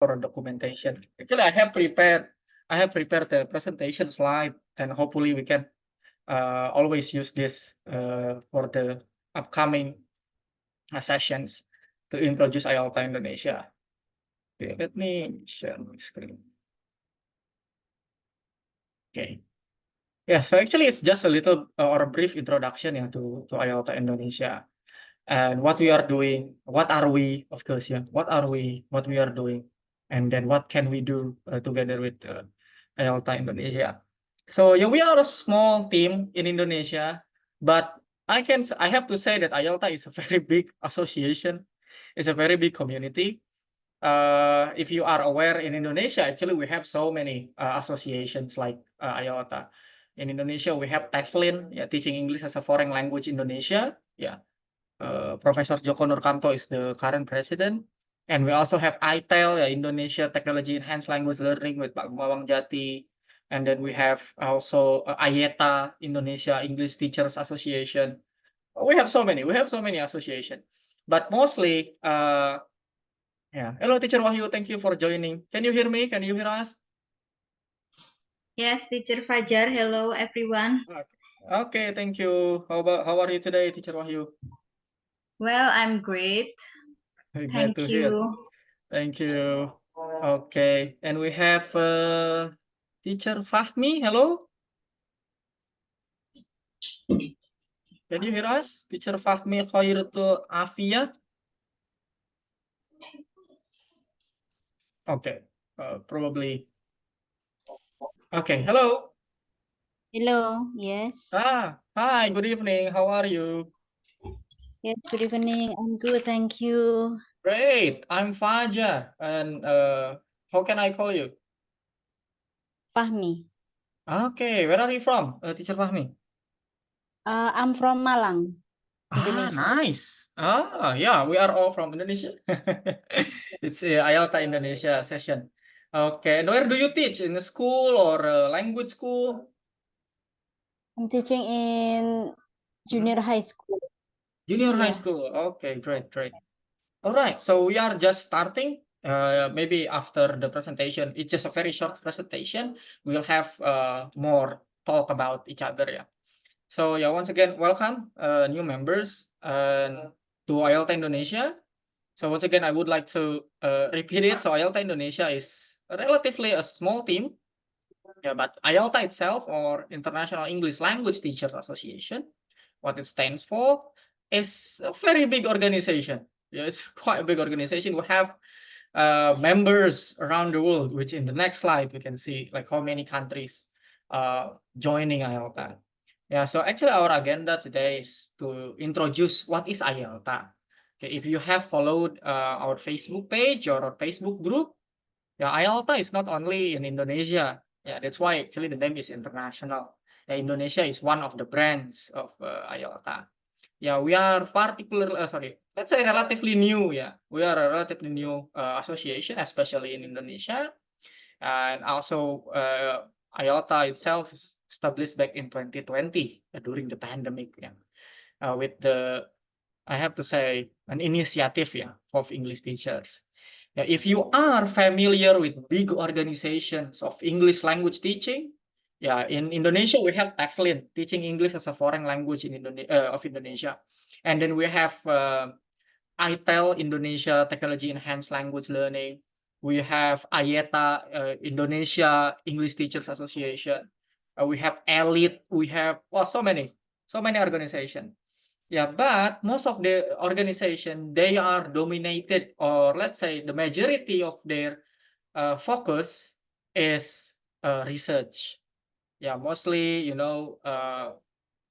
for documentation. Actually, I have prepared the presentation slide, and hopefully we can always use this for the upcoming sessions to introduce IELTS Indonesia. Okay, let me share my screen. Okay. Yeah, so actually it's just a little or a brief introduction to IELTS Indonesia and what we are doing. What are we, of course, what are we, what we are doing, and then what can we do together with IELTS Indonesia. So yeah, we are a small team in Indonesia, but I have to say that IELTS is a very big association. It's a very big community. If you are aware, in Indonesia, actually we have so many associations like IOTA. In Indonesia, we have TEFLIN, Teaching English as a Foreign Language Indonesia. Professor Joko Nurkanto is the current president. And we also have ITEL, Indonesia Technology Enhanced Language Learning with Pak Gumawang Jati. And then we have also IETA, Indonesia English Teachers Association. We have so many associations. But mostly, hello, Teacher Wahyu. Thank you for joining. Can you hear me? Can you hear us? Yes, Teacher Fajar. Hello, everyone. Okay, thank you. How are you today, Teacher Wahyu? Well, I'm great. Glad to hear. Thank you. Okay, and we have Teacher Fahmi. Hello. Can you hear us? Teacher Fahmi Khairatul Afia. Okay, probably. Okay, hello. Hello, yes. Hi, good evening. How are you? Yes, good evening. I'm good, thank you. Great. I'm Fajar. And how can I call you? Fahmi. Okay, where are you from, Teacher Fahmi? I'm from Malang, Indonesia. Nice. Yeah, we are all from Indonesia. It's IELTS Indonesia session. Okay, and where do you teach? In a school or a language school? I'm teaching in junior high school. Junior high Yeah. school. Okay, great. All right, so we are just starting. Maybe after the presentation, it's just a very short presentation. We'll have more talk about each other. Yeah. So yeah, once again, welcome new members to IELTS Indonesia. So once again, I would like to repeat it. So IELTS Indonesia is relatively a small team, but IELTS itself, or International English Language Teachers Association, what it stands for, is a very big organization. Yeah, it's quite a big organization. We have members around the world, which in the next slide we can see like how many countries joining IELTS. Yeah, so actually our agenda today is to introduce what is IELTS. Okay, if you have followed our Facebook page or our Facebook group, IELTS is not only in Indonesia. Yeah, that's why actually the name is international. Indonesia is one of the brands of IELTS. Yeah, we are let's say relatively new. Yeah, we are a relatively new association, especially in Indonesia. And also, IOTA itself is established back in 2020 during the pandemic. Yeah, with I have to say, an initiative of English teachers. Yeah, if you are familiar with big organizations of English language teaching, in Indonesia we have TEFLIN, Teaching English as a Foreign Language in Indonesia, and then we have ITEL, Indonesia Technology Enhanced Language Learning. We have IETA, Indonesia English Teachers Association. We have ELITE. We have so many organizations. Yeah, but most of the organization, they are dominated, or let's say the majority of their focus is research. Yeah, mostly,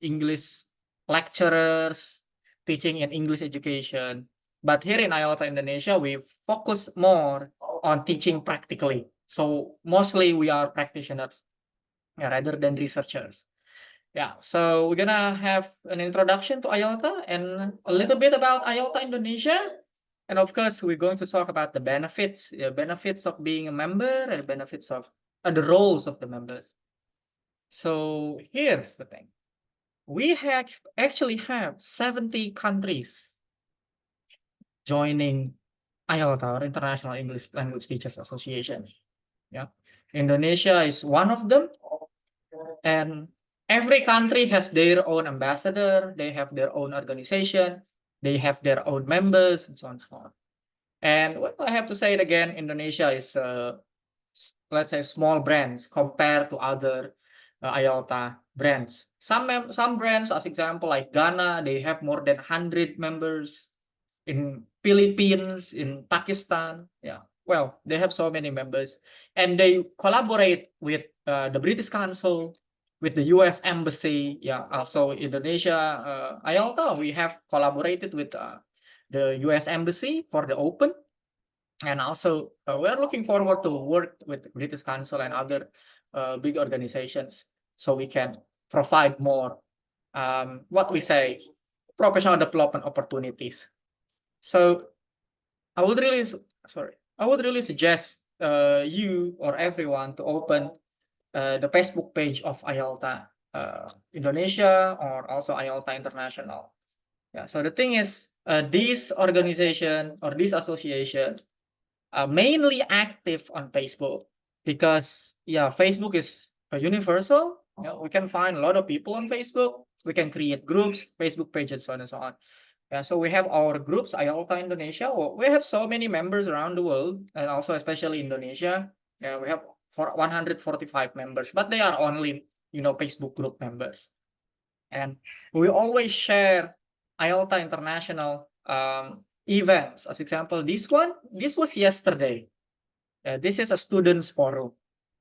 English lecturers teaching in English education. But here in IELTS Indonesia, we focus more on teaching practically. So mostly we are practitioners rather than researchers. Yeah, so we're gonna have an introduction to IELTS and a little bit about IELTS Indonesia. And of course, we're going to talk about the benefits of being a member and benefits of the roles of the members. So here's the thing. We actually have 70 countries joining IELTA, or International English Language Teachers Association. Yeah, Indonesia is one of them, and every country has their own ambassador. They have their own organization. They have their own members, and so on and so on. And well, I have to say it again, Indonesia is, let's say, small brands compared to other IELTA brands. Some brands, as example, like Ghana, they have more than 100 members. In Philippines, in Pakistan, yeah. Well, they have so many members, and they collaborate with the British Council, with the U.S. Embassy, yeah. Also, Indonesia, IELTA, we have collaborated with the U.S. Embassy for the Open, and also we're looking forward to work with British Council and other big organizations, so we can provide more, what we say, professional development opportunities. So I would really, I would really suggest you or everyone to open the Facebook page of IELTA Indonesia, or also IELTA International. Yeah. So the thing is, this organization or this association are mainly active on Facebook, because yeah, Facebook is universal. You know, we can find a lot of people on Facebook. We can create groups, Facebook pages, so on and so on. Yeah, so we have our groups, IELTA Indonesia. We have so many members around the world, and also especially Indonesia. Yeah, we have 145 members, but they are only, Facebook group members. And we always share IELTA International events. As example, this was yesterday. This is a students forum.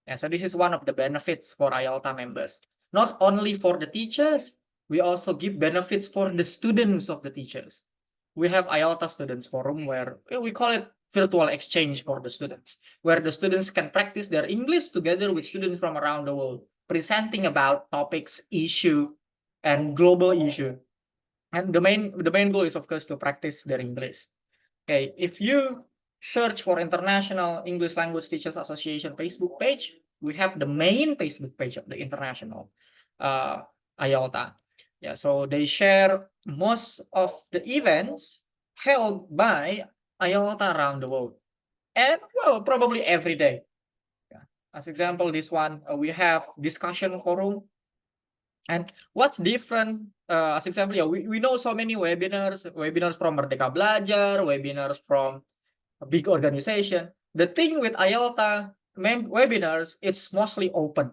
Yeah, so this is one of the benefits for IELTA members. Not only for the teachers, we also give benefits for the students of the teachers. We have IELTA Students Forum, where we call it virtual exchange for the students, where the students can practice their English together with students from around the world, presenting about topics, issue, and global issue. And the main goal is, of course, to practice their English. Okay, if you search for International English Language Teachers Association Facebook page, we have the main Facebook page of the International IELTA. Yeah, so they share most of the events held by IELTA around the world, and well, probably every day. Yeah. As example, this one, we have discussion forum. And what's different, as example, yeah, we know so many webinars from Merdeka Belajar, webinars from a big organization. The thing with IELTA webinars, it's mostly open.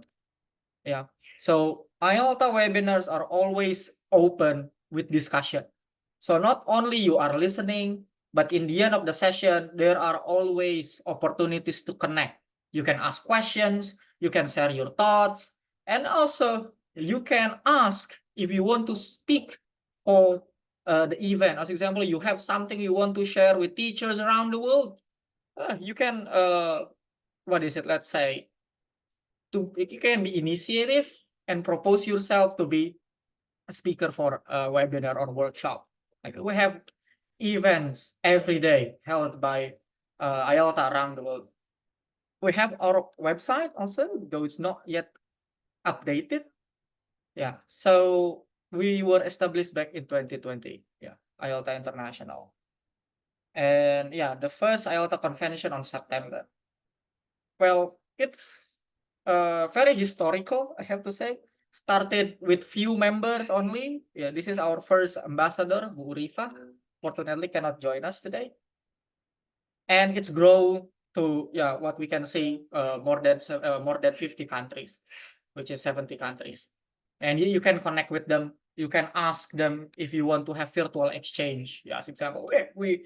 Yeah. So IELTA webinars are always open with discussion. So not only you are listening, but in the end of the session, there are always opportunities to connect. You can ask questions, you can share your thoughts, and also you can ask if you want to speak for the event. As example, you have something you want to share with teachers around the world. You can, let's say, you can be initiative and propose yourself to be a speaker for a webinar or workshop. Like, we have events every day held by IELTA around the world. We have our website also, though it's not yet updated. Yeah, so we were established back in 2020. Yeah, IELTA International. And yeah, the first IELTA convention on September. Well, it's very historical, I have to say. Started with few members only. Yeah, this is our first ambassador, Bu Rifa. Fortunately, cannot join us today. And it's grown to, yeah, what we can see, more than 50 countries, which is 70 countries. And you can connect with them. You can ask them if you want to have virtual exchange. Yeah, as example, we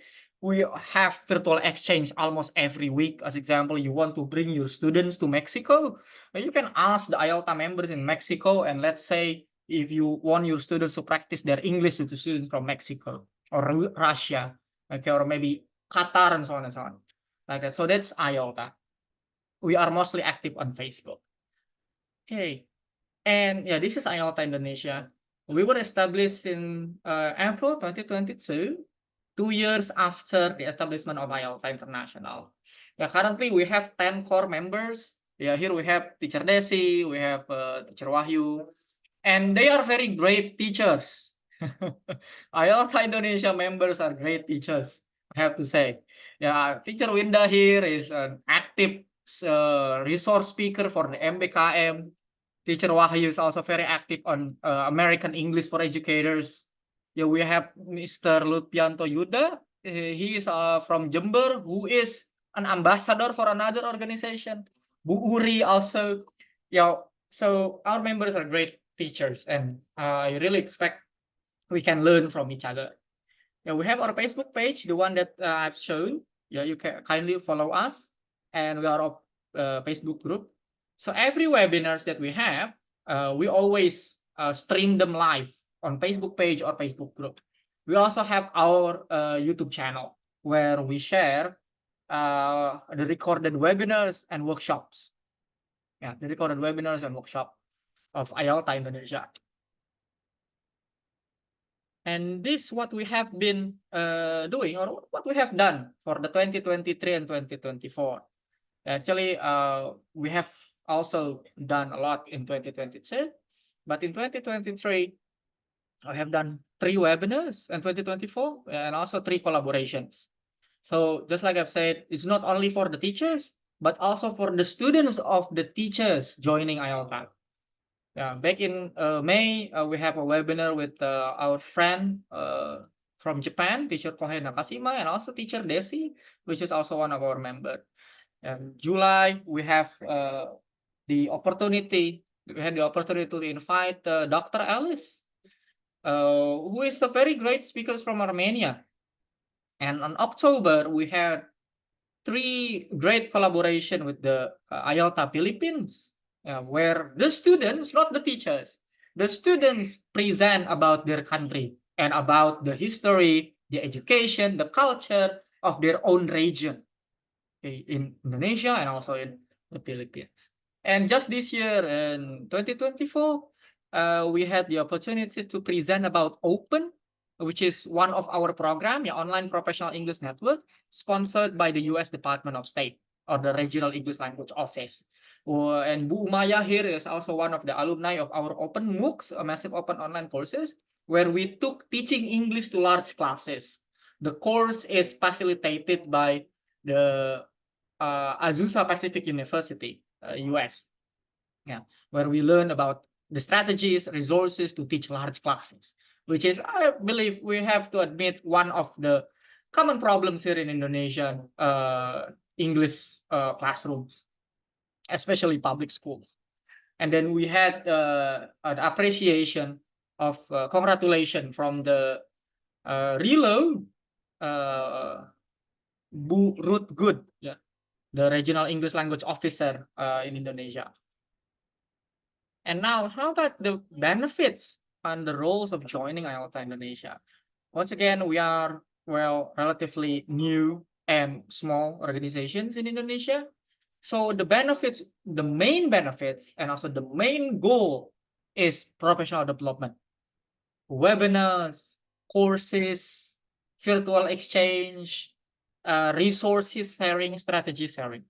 have virtual exchange almost every week. As example, you want to bring your students to Mexico, you can ask the IELTA members in Mexico, and let's say if you want your students to practice their English with the students from Mexico or Russia, okay, or maybe Qatar, and so on and so on, like that. So that's IELTA. We are mostly active on Facebook. Okay, and yeah, this is IELTA Indonesia. We were established in April 2022, 2 years after the establishment of IELTA International. Yeah, currently we have 10 core members. Yeah, here we have Teacher Desi, we have Teacher Wahyu, and they are very great teachers. IELTA Indonesia members are great teachers, I have to say. Yeah, teacher Winda here is an active resource speaker for the MBKM. Teacher Wahyu is also very active on American English for Educators. Yeah, we have Mr. Lutfianto Yuda. He is from Jember, who is an ambassador for another organization. Bu Uri also. Yeah, so our members are great teachers, and I really expect we can learn from each other. Yeah, we have our Facebook page, the one that I've shown. Yeah, you can kindly follow us, and we are a Facebook group. So every webinars that we have, we always stream them live on Facebook page or Facebook group. We also have our YouTube channel where we share the recorded webinars and workshops. Yeah, the recorded webinars and workshop of IELTS Indonesia. And this what we have been doing, or what we have done for the 2023 and 2024. Actually, we have also done a lot in 2022, but in 2023, I have done 3 webinars, and 2024, and also 3 collaborations. So just like I've said, it's not only for the teachers, but also for the students of the teachers joining IELTS. Yeah, back in May, we have a webinar with our friend from Japan, teacher Kohei Nakashima, and also teacher Desi, which is also one of our members. And July, we have the opportunity. We had the opportunity to invite Dr. Alice, who is a very great speaker from Armenia. And on October, we had 3 great collaboration with the IELTS Philippines, where the students, not the teachers, the students present about their country and about the history, the education, the culture of their own region, okay, in Indonesia and also in the Philippines. And just this year in 2024, we had the opportunity to present about Open, which is one of our program, Online Professional English Network, sponsored by the US Department of State or the Regional English Language Office. And Bu Umaya here is also one of the alumni of our Open MOOCs, a massive open online courses, where we took teaching English to large classes. The course is facilitated by the Azusa Pacific University, US, yeah, where we learn about the strategies, resources to teach large classes, which is, I believe, we have to admit, one of the common problems here in Indonesian English classrooms, especially public schools. And then we had an appreciation of congratulation from the Reload, Bu Ruth Good, yeah, the regional English language officer in Indonesia. And now, how about the benefits and the roles of joining IELTS Indonesia? Once again, we are, well, relatively new and small organizations in Indonesia. So the benefits, the main benefits, and also the main goal is professional development. Webinars, courses, virtual exchange, resources sharing, strategy sharing,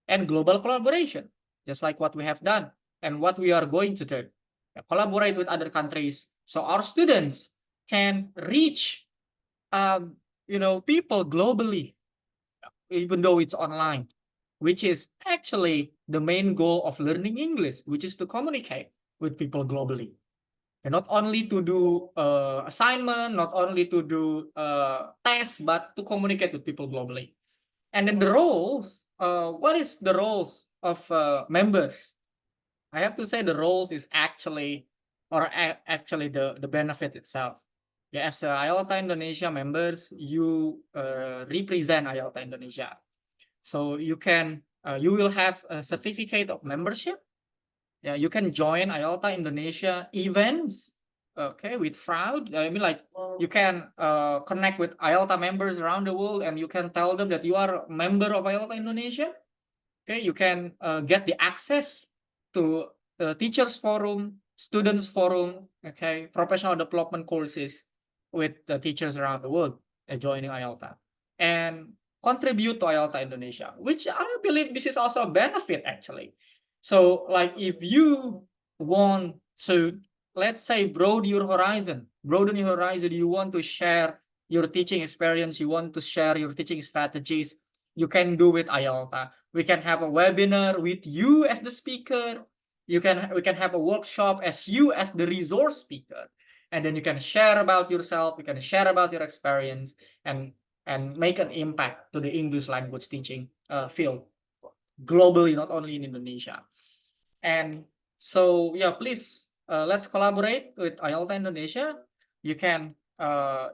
and global collaboration, just like what we have done and what we are going to do. Collaborate with other countries so our students can reach people globally, even though it's online, which is actually the main goal of learning English, which is to communicate with people globally. And not only to do assignment, not only to do tests, but to communicate with people globally. And then the roles, what is the roles of members? I have to say the roles is actually, or actually the benefit itself. Yeah, as IELTS Indonesia members, you represent IELTS Indonesia. So you will have a certificate of membership. Yeah, you can join IELTS Indonesia events, okay, with fraud. I mean, like, you can connect with IELTS members around the world, and you can tell them that you are a member of IELTS Indonesia. Okay, you can get the access to teachers forum, students forum, okay, professional development courses with the teachers around the world joining IELTS, and contribute to IELTS Indonesia, which I believe this is also a benefit actually. So, like, if you want to, let's say, broaden your horizon, you want to share your teaching experience, you want to share your teaching strategies you can do with IELTA. We can have a webinar with you as the speaker. We can have a workshop as you as the resource speaker, and then you can share about yourself. You can share about your experience and make an impact to the English language teaching field globally, not only in Indonesia. And so, yeah, please, let's collaborate with IELTA Indonesia. You can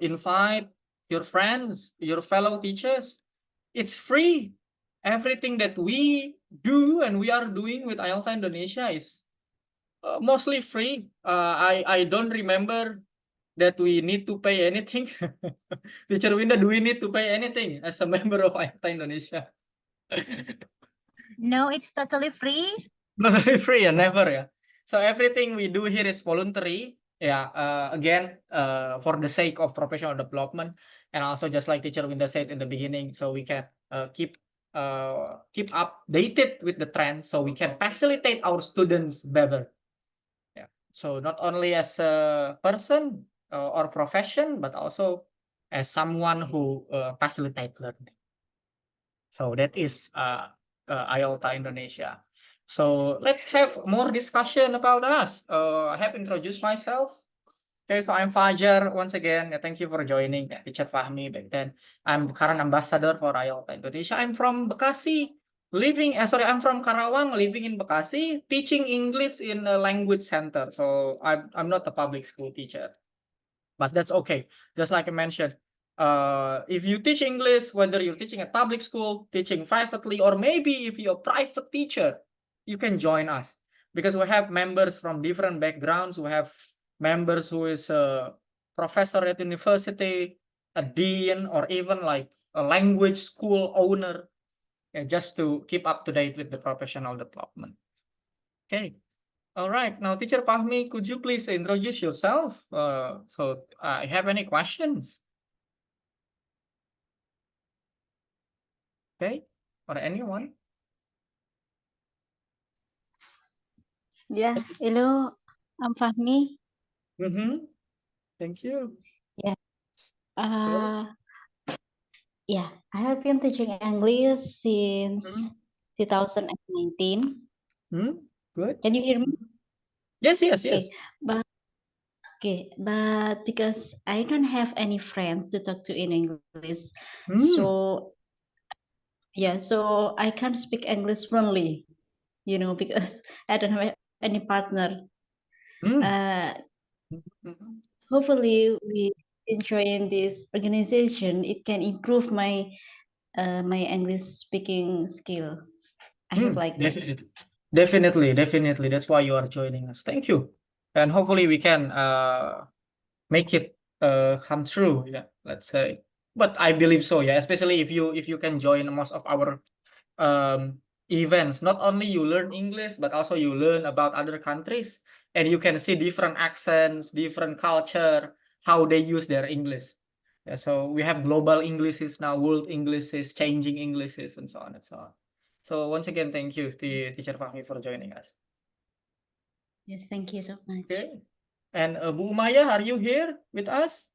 invite your friends, your fellow teachers. It's free. Everything that we do and we are doing with IELTA Indonesia is mostly free. I don't remember that we need to pay anything. Teacher Winda, do we need to pay anything as a member of IELTA Indonesia? No, it's totally free. Free ya, never ya. So everything we do here is voluntary. Yeah, again, for the sake of professional development, and also just like Teacher Winda said in the beginning, so we can keep updated with the trends, so we can facilitate our students better. Yeah. So not only as a person or profession, but also as someone who facilitate learning. So that is IELTA Indonesia. So let's have more discussion about us. I have introduced myself. Okay, so I'm Fajar once again. Thank you for joining, Teacher Fahmi back then. I'm current ambassador for IELTA Indonesia. I'm from Bekasi, I'm from Karawang, living in Bekasi, teaching English in a language center. So I'm not a public school teacher, but that's okay. Just like I mentioned, if you teach English, whether you're teaching at public school, teaching privately, or maybe if you're a private teacher, you can join us because we have members from different backgrounds. We have members who is a professor at university, a dean, or even like a language school owner, just to keep up to date with the professional development. Okay. All right. Now, Teacher Fahmi, could you please introduce yourself? So, have any questions? Okay, or anyone? Yeah, hello, I'm Fahmi. Mm-hmm. Thank you. Yeah. Okay. Yeah, I have been teaching English since Mhm. 2019. Good. Can you hear me? Yes, yes, Okay, yes. but because I don't have any friends to talk to in English, Mm. so yeah, so I can't speak English fluently, because I don't have any partner. Mm. Hopefully, we join this organization, it can improve my my English speaking skill. I hope like that. Definitely. That's why you are joining us. Thank you. And hopefully we can make it come true. Yeah, let's say. But I believe so. Yeah, especially if you can join most of our events. Not only you learn English, but also you learn about other countries, and you can see different accents, different culture, how they use their English. Yeah, so we have global Englishes now, world Englishes, changing Englishes, and so on and so on. So once again, thank you, Teacher Fahmi, for joining us. Yes, thank you so much. Okay, and Bu Maya, are you here with us?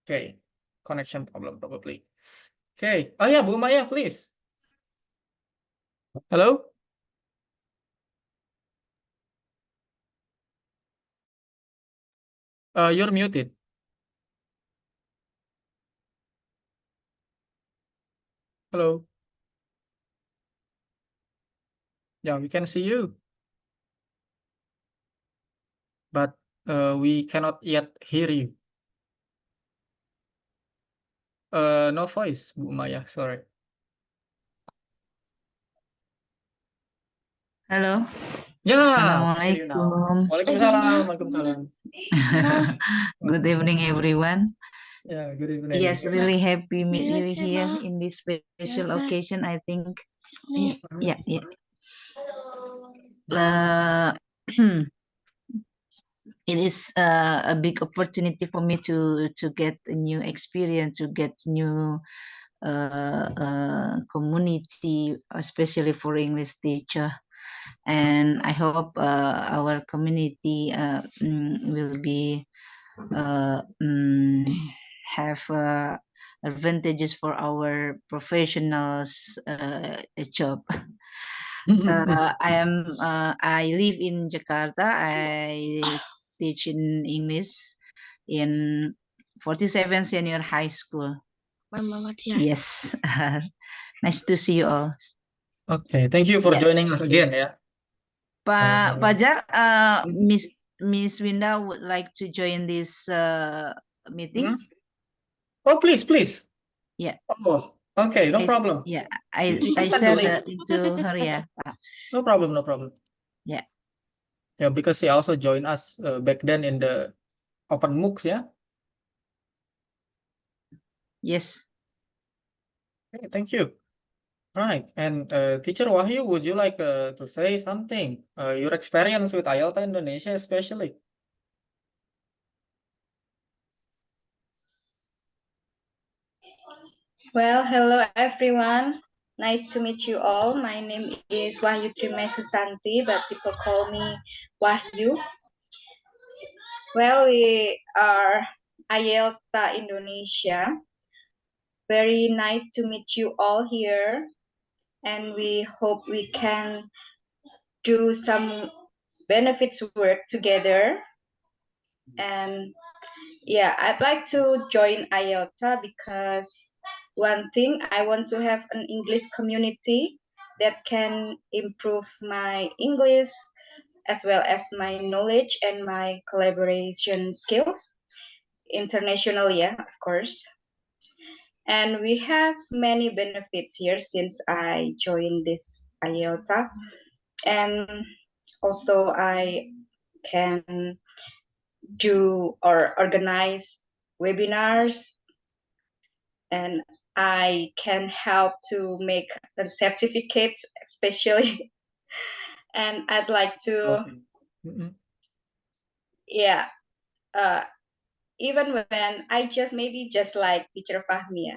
Okay, connection problem probably. Okay, oh yeah, Bu Maya, please. Hello. You're muted. Hello. Yeah, we can see you, but we cannot yet hear you. No voice, Bu Maya. Sorry. Halo. Yeah, Assalamualaikum. Waalaikumsalam. Waalaikumsalam. Good evening, everyone. Yeah, good evening. Yes, really happy meet you here in this special occasion. I think, yes, yeah. It is a big opportunity for me to get a new experience, to get new community, especially for English teacher. And I hope our community will be have advantages for our professionals job. I live in Jakarta. I teach in English in 47 Senior High School. Yes. Nice to see you all. Okay, thank you for Yeah. joining us again ya. Pak Fajar, Mhm. Miss Winda would like to join this meeting. Mhm. Oh, please. Yeah. Oh, okay, no problem. Yeah, You can I send the said link. into her. Yeah. No problem. Yeah. Yeah, because she also joined us back then in the open MOOCs ya. Yes. Okay, thank you. Right, and Teacher Wahyu, would you like to say something? Your experience with IELTS Indonesia especially. Well, hello everyone. Nice to meet you all. My name is Wahyu Trime Susanti, but people call me Wahyu. Well, we are IELTA Indonesia. Very nice to meet you all here, and we hope we can do some benefits work together. And yeah, I'd like to join IELTA because one thing, I want to have an English community that can improve my English as well as my knowledge and my collaboration skills internationally, yeah, of course. And we have many benefits here since I joined this IELTA. And also I can do or organize webinars, and I can help to make the certificates, especially. And I'd like to, Okay. Mhm. yeah, even when I maybe just like Teacher Fahmia,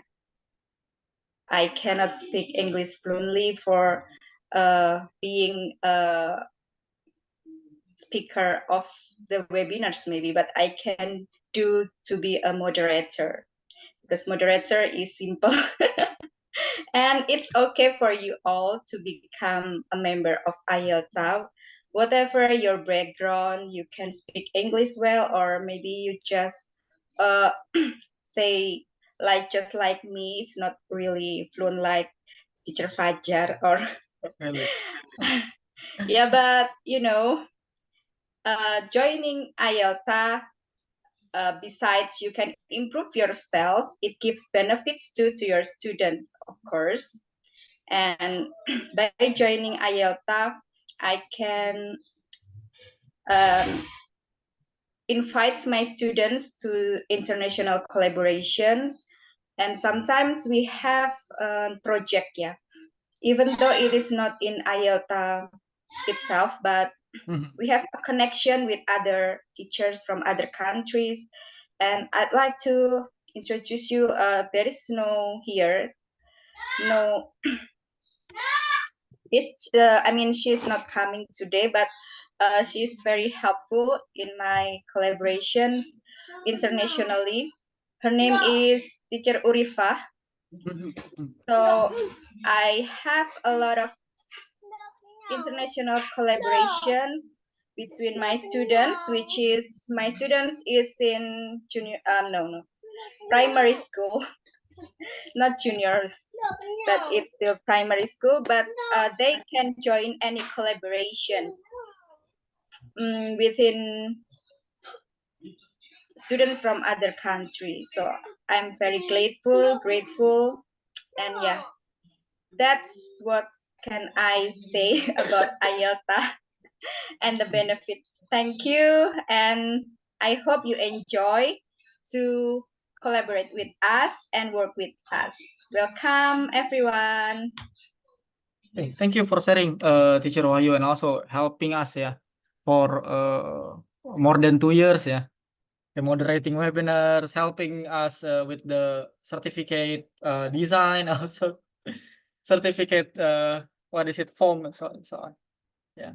I cannot speak English fluently for being a speaker of the webinars maybe, but I can do to be a moderator, because moderator is simple. And it's okay for you all to become a member of IELTS. Whatever your background, you can speak English well, or maybe you just say just like me, it's not really fluent like Teacher Fajar or Really. yeah, but joining IELTA, besides you can improve yourself, it gives benefits too to your students, of course. And by joining IELTA, I can invite my students to international collaborations. And sometimes we have a project, yeah, even though it is not in IELTA itself, but Mhm. we have a connection with other teachers from other countries. And I'd like to introduce you, there is no she's not coming today, but she's very helpful in my collaborations internationally. Her name is Teacher Urifa. Mhm. So I have a lot of international collaborations between my students, my students is in primary school, not juniors, but it's still primary school, but they can join any collaboration within students from other countries. So I'm very grateful, and yeah, that's what can I say about IELTA and the benefits. Thank you, and I hope you enjoy to collaborate with us and work with us. Welcome, everyone. Okay, thank you for sharing, Teacher Wahyu, and also helping us ya for more than 2 years ya. Moderating webinars, helping us with the certificate design, also certificate what is it, form, and so on and so on. Yeah.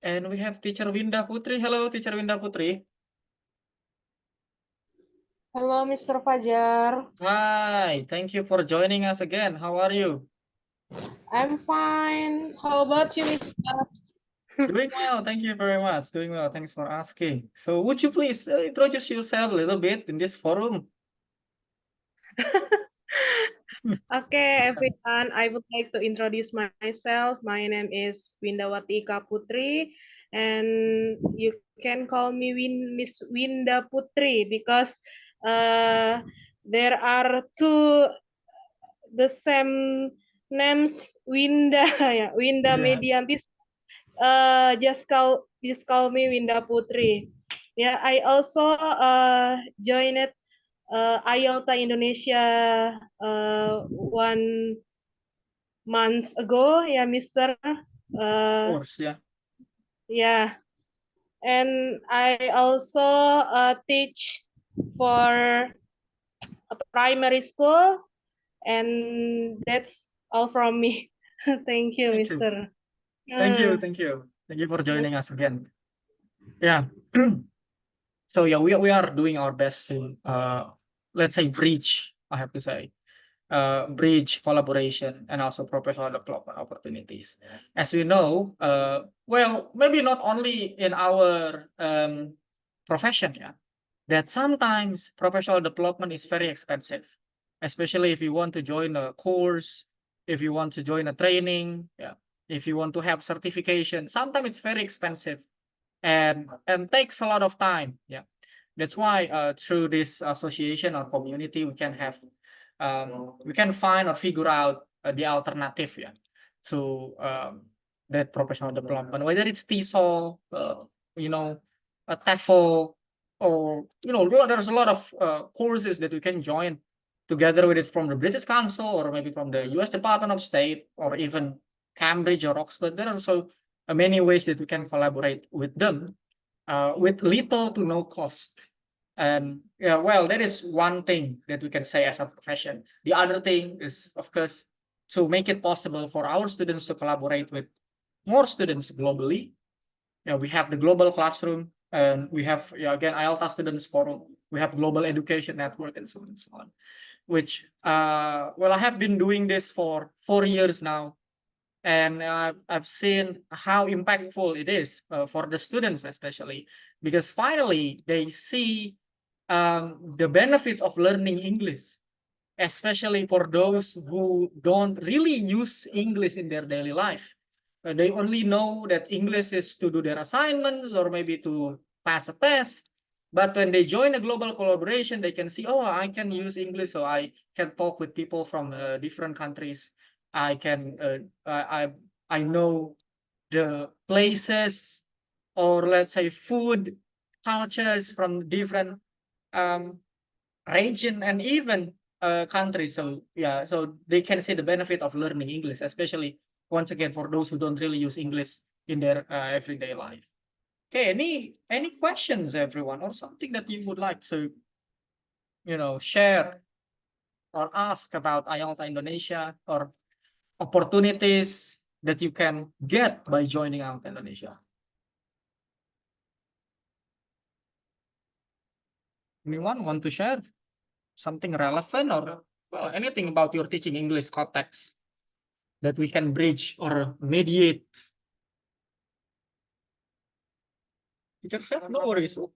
And we have Teacher Winda Putri. Hello, Teacher Winda Putri. Hello, Mr. Fajar. Hi, thank you for joining us again. How are you? I'm fine. How about you, Mr.? Doing well, thank you very much. Doing well, thanks for asking. So, would you please introduce yourself a little bit in this forum? Okay, everyone. I would like to introduce myself. My name is Windawati Kaputri, and you can call me Miss Winda Putri because there are two the same names Winda, yeah, Winda Yeah. Mediantis. Just call me Winda Putri. Yeah, I also joined IELTA Indonesia 1 month ago, yeah, Mister. Of course, yeah. Yeah, and I also teach for a primary school, and that's all from me. Thank you, Thank you. Mister. Thank you, Uh, thank you. Thank you for joining us again. Yeah. So yeah, we are doing our best to let's say bridge, I have to say, bridge collaboration and also professional development opportunities. As we know, well, maybe not only in our profession, yeah, that sometimes professional development is very expensive, especially if you want to join a course, if you want to join a training, yeah, if you want to have certification. Sometimes it's very expensive and takes a lot of time. Yeah, that's why through this association or community we can find or figure out the alternative, yeah, to that professional development, whether it's TESOL, you know, a TEFL, or there's a lot of courses that you can join together with it from the British Council or maybe from the US Department of State or even Cambridge or Oxford. There are also many ways that we can collaborate with them with little to no cost. And yeah, well, that is one thing that we can say as a profession. The other thing is, of course, to make it possible for our students to collaborate with more students globally. Yeah, we have the global classroom, and we have, yeah, again, IELTS Students Forum. We have Global Education Network, and so on and so on. Which, well, I have been doing this for 4 years now, and I've seen how impactful it is for the students, especially because finally they see the benefits of learning English, especially for those who don't really use English in their daily life. They only know that English is to do their assignments or maybe to pass a test. But when they join a global collaboration, they can see, oh, I can use English, so I can talk with people from different countries. I can, I know the places, or let's say food, cultures from different um, region and even country. So yeah, so they can see the benefit of learning English, especially once again for those who don't really use English in their everyday life. Okay, any questions, everyone, or something that you would like to share or ask about IELTS Indonesia, or opportunities that you can get by joining IELTS Indonesia? Anyone want to share something relevant, or well, anything about your teaching English context that we can bridge or mediate? Teacher said, no worries. Would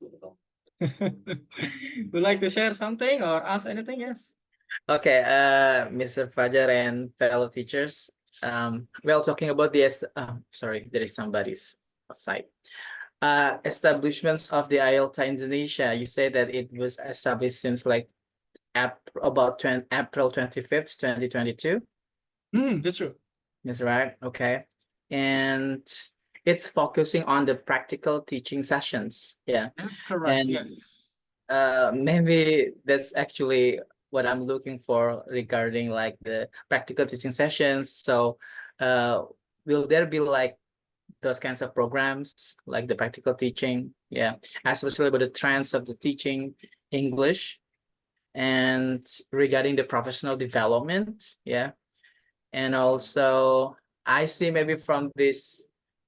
like to share something or ask anything? Yes. Okay, Mr. Fajar and fellow teachers. Well, talking about the sorry, there is somebody's outside. Establishments of the IELTS Indonesia. You say that it was established since like about April 25th, 2022. That's true. That's right. Okay, and it's focusing on the practical teaching sessions. Yeah, That's correct. and Yes. maybe that's actually what I'm looking for regarding like the practical teaching sessions. So will there be like those kinds of programs like the practical teaching? Yeah, especially about the trends of the teaching English and regarding the professional development. Yeah, and also I see maybe from these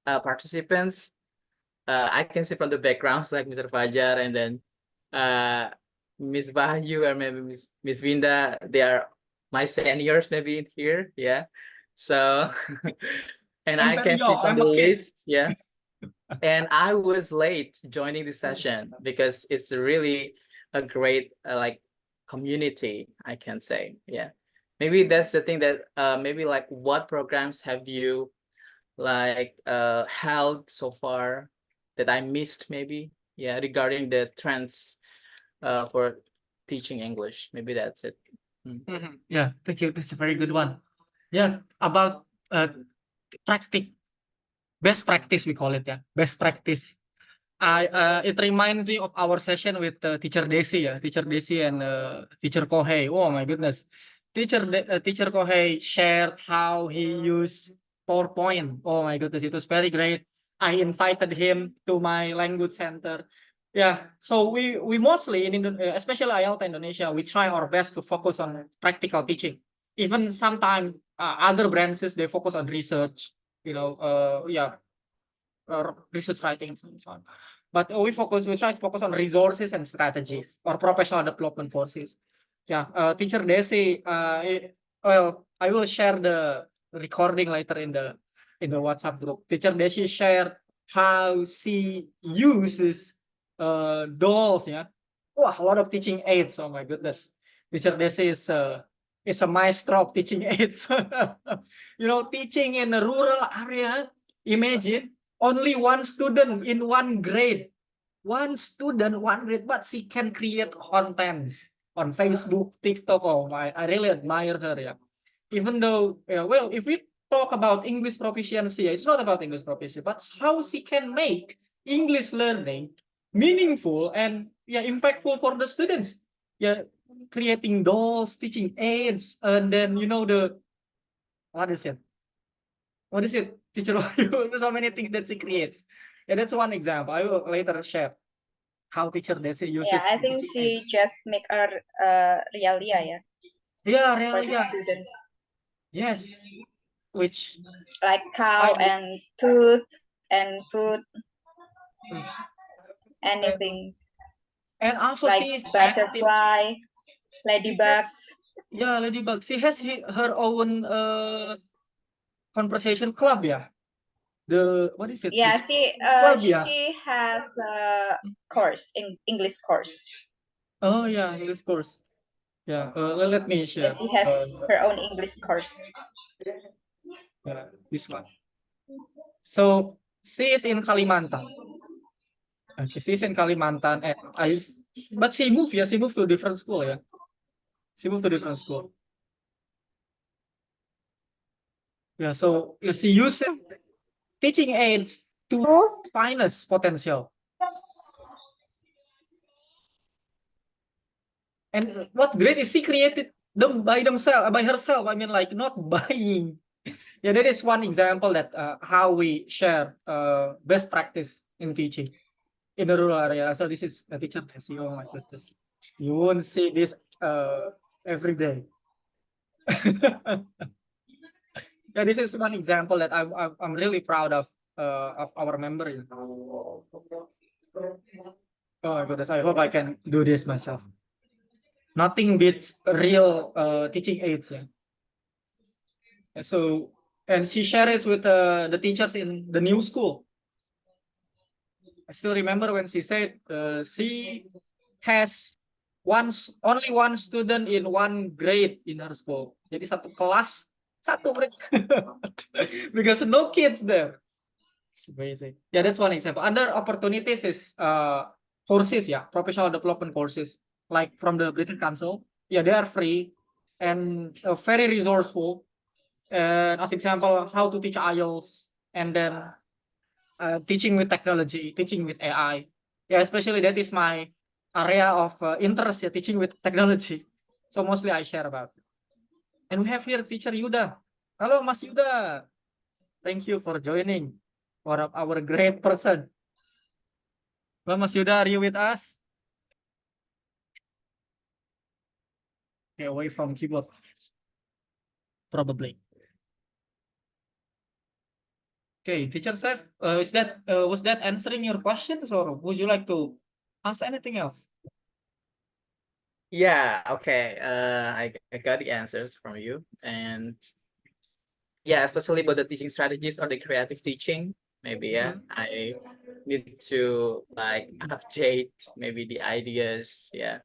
participants, I can see from the backgrounds like Mr. Fajar, and then Miss Bayu or maybe Miss Winda, they are my seniors maybe in here. Yeah. So and I'm I very can see young. on I'm the a kid. list. Yeah. And I was late joining the session because it's really a great like community, I can say. Yeah. Maybe that's the thing that maybe like what programs have you like held so far that I missed maybe? Yeah, regarding the trends for teaching English. Maybe that's it. Yeah, thank you. That's a very good one. Yeah, about best practice we call it. Yeah, best practice. It reminds me of our session with teacher Desi. Yeah, teacher Desi and teacher Kohei. Oh my goodness, teacher Kohei shared how he used PowerPoint. Oh my goodness, it was very great. I invited him to my language center. Yeah, so we mostly especially IELTS Indonesia, we try our best to focus on practical teaching. Even sometimes other branches they focus on research. Research writing and so on. But we try to focus on resources and strategies or professional development courses. Yeah, teacher Desi, well, I will share the recording later in the WhatsApp group. Teacher Desi shared how she uses dolls. Yeah, wah, a lot of teaching aids. Oh my goodness, teacher Desi is a maestro of teaching aids. Teaching in a rural area. Imagine only one student in one grade. One student, one grade, but she can create contents on Facebook, TikTok. Oh my, I really admire her. Yeah. Even though, well, if we talk about English proficiency, it's not about English proficiency, but how she can make English learning meaningful and impactful for the students. Yeah, creating dolls, teaching aids, and then what is it? What is it, teacher? There's so many things that she creates. Yeah, that's one example. I will later share how teacher Desi uses. Yeah, I think teaching aid. she just make a realia, yeah, Yeah, for really. the Yeah. students, Yes. Which like cow I and tooth and food, mm, anything and also like she is active. butterfly, She ladybugs. has Ladybug. She has her own conversation club. Yeah. What is it? Yeah, This club. Yeah. she has a course in English course. Oh yeah, English course. Yeah. Let me Yeah, share. she has her own English course. This one. So she is in Kalimantan. Okay, she's in Kalimantan, and but she moved. Yeah, she moved to a different school. Yeah, she moved to a different school. Yeah, so she uses teaching aids to finest potential. And what great is she created them by herself. I mean, like not buying. Yeah, that is one example that how we share best practice in teaching in the rural area. So this is a teacher Desi. Oh my goodness, you won't see this every day. Yeah, this is one example that I'm really proud of our member. Oh my goodness, I hope I can do this myself. Nothing beats real teaching aids. Yeah. So, and she shared it with the teachers in the new school. I still remember when she said she has only one student in one grade in her school. Jadi satu kelas, satu murid. Because no kids there. It's amazing. Yeah, that's one example. Other opportunities is courses, yeah, professional development courses, like from the British Council. Yeah, they are free and very resourceful. And as example, how to teach IELTS, and then teaching with technology, teaching with AI. Yeah, especially that is my area of interest, yeah, teaching with technology. So mostly I share about it. And we have here teacher Yuda. Hello, Mas Yuda. Thank you for joining. For our great person. Hello, Mas Yuda, are you with us? Okay, away from keyboard. Probably. Okay, teacher Saif, was that answering your questions, or would you like to ask anything else? Yeah, okay. I got the answers from you. And yeah, especially about the teaching strategies or the creative teaching, maybe yeah, I need to like update maybe the ideas, yeah.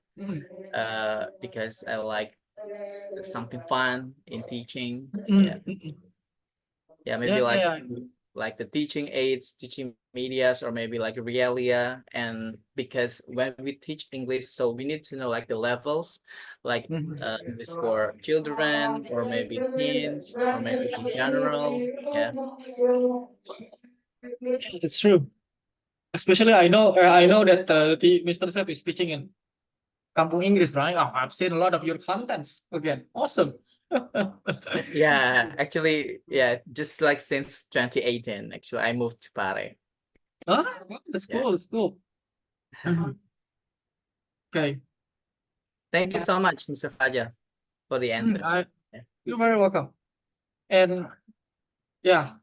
Because I like something fun in teaching. Yeah. Yeah, maybe Yeah. like the teaching aids, teaching medias, or maybe like Realia. And because when we teach English, so we need to know like the levels, like English for children, or maybe teens, or maybe in general. Yeah. It's true. Especially I know that Mr. Sep is teaching in Kampung English, right? Oh, I've seen a lot of your contents again. Awesome. Yeah, actually, yeah, just like since 2018, actually, I moved to Pare. Ah, that's Yeah. cool. That's cool. Okay. Thank you so much, Mr. Fajar, for the answers. Yeah. You're very welcome. And yeah,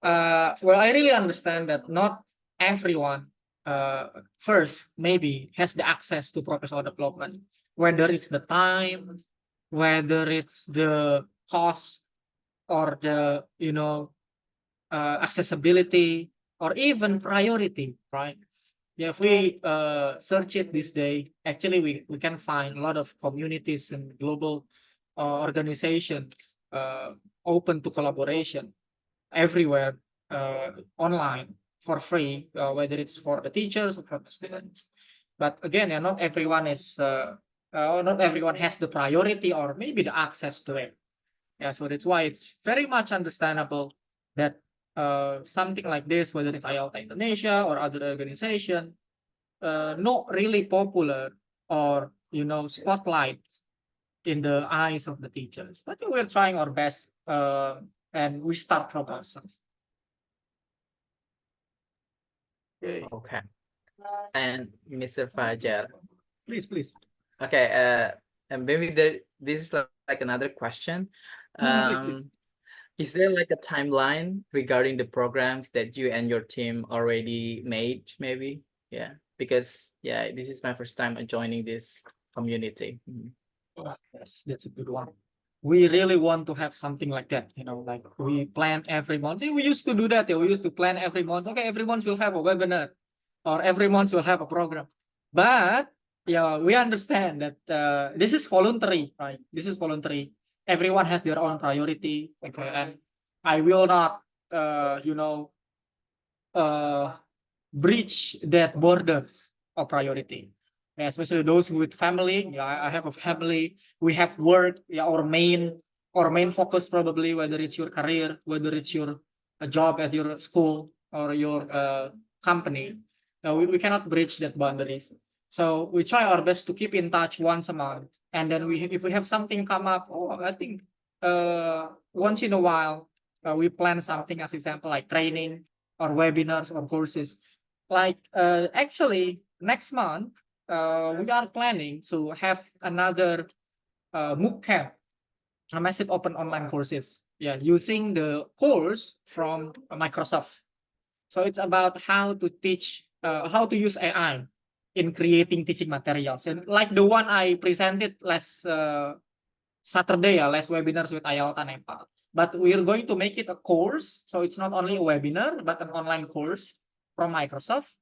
well, I really understand that not everyone, first maybe has the access to professional development, whether it's the time, whether it's the cost, or the accessibility, or even priority, right? Yeah, if we search it this day, actually we can find a lot of communities and global organizations open to collaboration everywhere, online for free, whether it's for the teachers or for the students. But again, yeah, not everyone has the priority or maybe the access to it. Yeah, so that's why it's very much understandable that something like this, whether it's IELTS Indonesia or other organization, not really popular or spotlight in the eyes of the teachers. But we're trying our best, and we start from ourselves. Okay. Okay. And Mr. Fajar, Please. okay, and maybe this is like another question. Please. Is there like a timeline regarding the programs that you and your team already made, maybe? Yeah, because yeah, this is my first time joining this community. Yes, that's a good one. We really want to have something like that, like we plan every month. We used to do that. Yeah, we used to plan every month. Okay, every month we'll have a webinar, or every month we'll have a program. But yeah, we understand that this is voluntary, right? This is voluntary. Everyone has their own priority. Okay, and I will not, uh, you know, uh, breach that borders of priority. Yeah, especially those with family. Yeah, I have a family. We have work. Yeah, our main focus probably, whether it's your career, whether it's your job at your school or your company. We cannot breach that boundaries. So we try our best to keep in touch once a month, and then if we have something come up, I think once in a while we plan something, as example like training or webinars or courses. Like actually next month we are planning to have another MOOC camp, a massive open online courses. Yeah, using the course from Microsoft. So it's about how to teach, how to use AI in creating teaching materials, and like the one I presented last Saturday, last webinars with IELTS Nepal. But we're going to make it a course, so it's not only a webinar but an online course from Microsoft,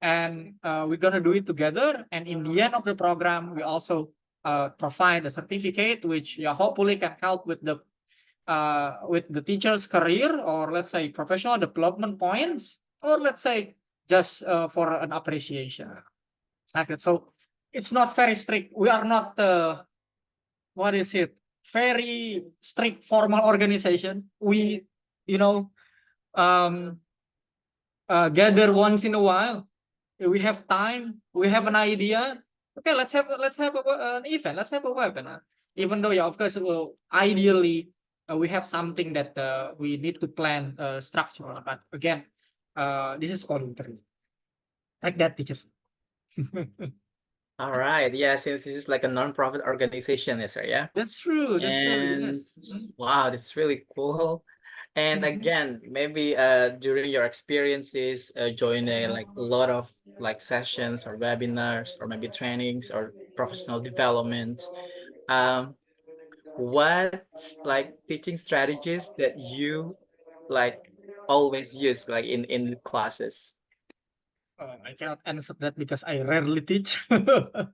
and we're gonna do it together. And in the end of the program, we also provide a certificate, which hopefully can help with the teacher's career, or let's say professional development points, or let's say just for an appreciation. Like that. So it's not very strict. We are not what is it? Very strict formal organization. We, you know, um, gather once in a while. We have time. We have an idea. Okay, an event. Let's have a webinar. Even though, yeah, of course, ideally, we have something that we need to plan structural. But again, this is voluntary. Like that, teachers. All right. Yeah, since this is like a non-profit organization, yes, sir. Yeah. That's true. And Yes. wow, that's really cool. And Mhm. again, maybe during your experiences, joining like a lot of like sessions or webinars or maybe trainings or professional development, um, what like teaching strategies that you like always use like in classes? I cannot answer that because I rarely teach.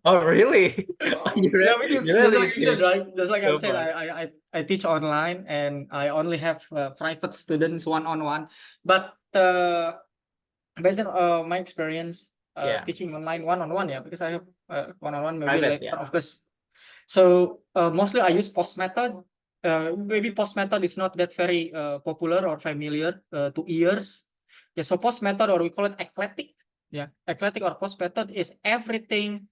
Oh, really? Yeah, because You just really like you said, teach right? Just like I've so said, much. I teach online and I only have private students one-on-one. But based on my experience Yeah, teaching online one-on-one, yeah, because I have one-on-one maybe private. later, Yeah. of course. So mostly I use POS method. Maybe POS method is not that very popular or familiar to ears. Yeah, so POS method, or we call it eclectic. Yeah, eclectic or POS method is everything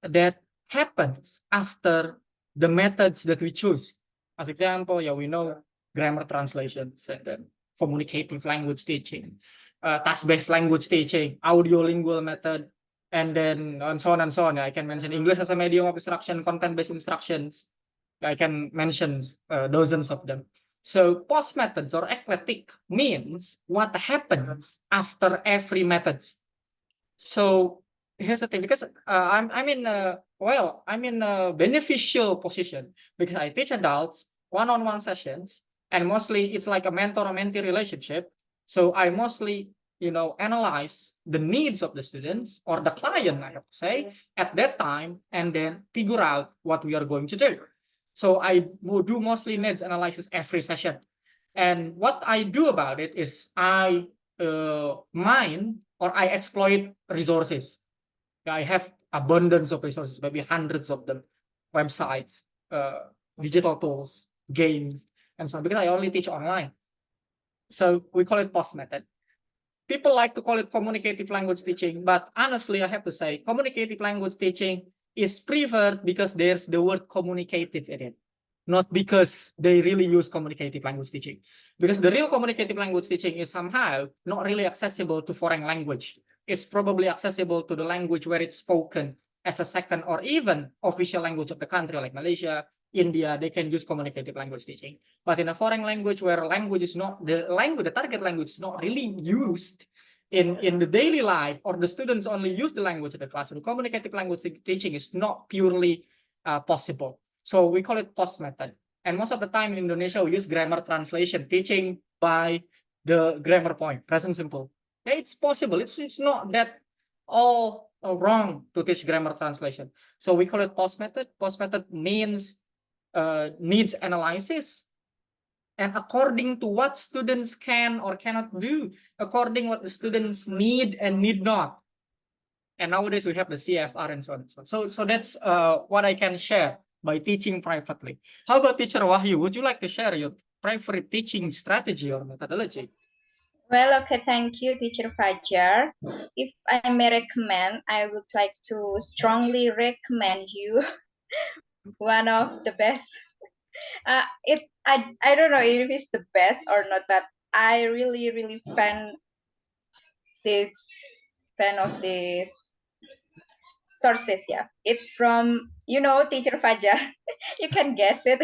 that happens after the methods that we choose. As example, yeah, we know grammar translations and then communicative language teaching, task-based language teaching, audio-lingual method, and then and so on and so on. Yeah, I can mention English as a medium of instruction, content-based instructions. I can mention dozens of them. So post methods or eclectic means what happens after every methods. So here's the thing, because I'm in I'm in a beneficial position because I teach adults one-on-one sessions, and mostly it's like a mentor or mentee relationship. So I mostly analyze the needs of the students or the client, I have to say, at that time, and then figure out what we are going to do. So I will do mostly needs analysis every session. And what I do about it is I mine or I exploit resources. I have abundance of resources, maybe hundreds of them, websites, digital tools, games, and so on, because I only teach online. So we call it POS method. People like to call it communicative language teaching, but honestly, I have to say, communicative language teaching is preferred because there's the word communicative in it, not because they really use communicative language teaching. Because the real communicative language teaching is somehow not really accessible to foreign language. It's probably accessible to the language where it's spoken as a second or even official language of the country, like Malaysia, India. They can use communicative language teaching. But in a foreign language where language is not the target language is not really used in the daily life, or the students only use the language in the classroom, communicative language teaching is not purely possible. So we call it POS method. And most of the time in Indonesia, we use grammar translation, teaching by the grammar point, present simple. Yeah, it's possible. It's not that all wrong to teach grammar translation. So we call it POS method. POS method means needs analysis, and according to what students can or cannot do, according what the students need and need not. And nowadays we have the CFR and so on and so on. So that's what I can share by teaching privately. How about Teacher Wahyu? Would you like to share your private teaching strategy or methodology? Well, okay, thank you, Teacher Fajar. If I may recommend, I would like to strongly recommend you one of the best. I don't know if it's the best or not, but I really this fan of this sources. Yeah, it's from Teacher Fajar. You can guess it.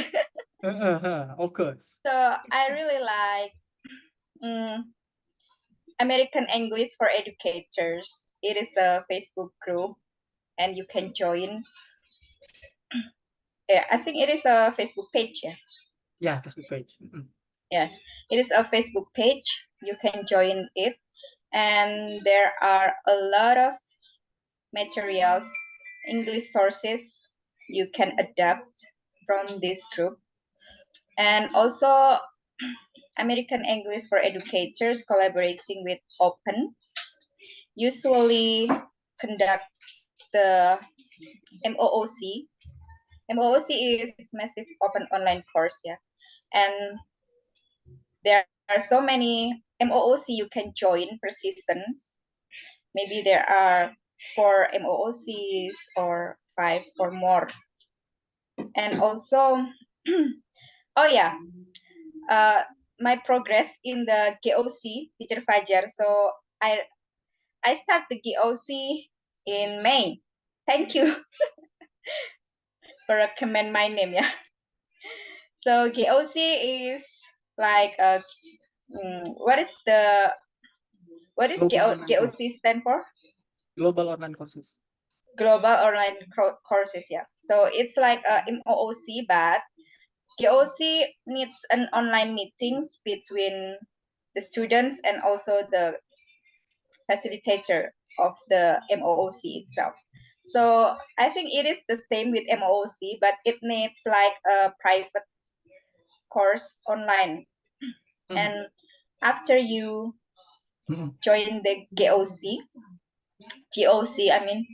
Of course. So I really like American English for Educators. It is a Facebook group, and you can join. Yeah, I think it is a Facebook page. Yeah. Yeah, Facebook page. Yes, it is a Facebook page. You can join it, and there are a lot of materials, English sources you can adapt from this group. And also American English for Educators collaborating with Open usually conduct the MOOC. MOOC is Massive Open Online Course, yeah. And there are so many MOOC you can join per seasons. Maybe there are 4 MOOCs or 5 or more. And also, oh yeah, my progress in the GOC, Teacher Fajar. So I start the GOC in May. Thank you for recommend my name, yeah. So GOC is like what is Global online course. GOC stand for? Global online courses. Global online courses, yeah. So it's like a MOOC, but GOC needs an online meetings between the students and also the facilitator of the MOOC itself. So I think it is the same with MOOC, but it needs like a private course online. And after you join the GOC, I mean,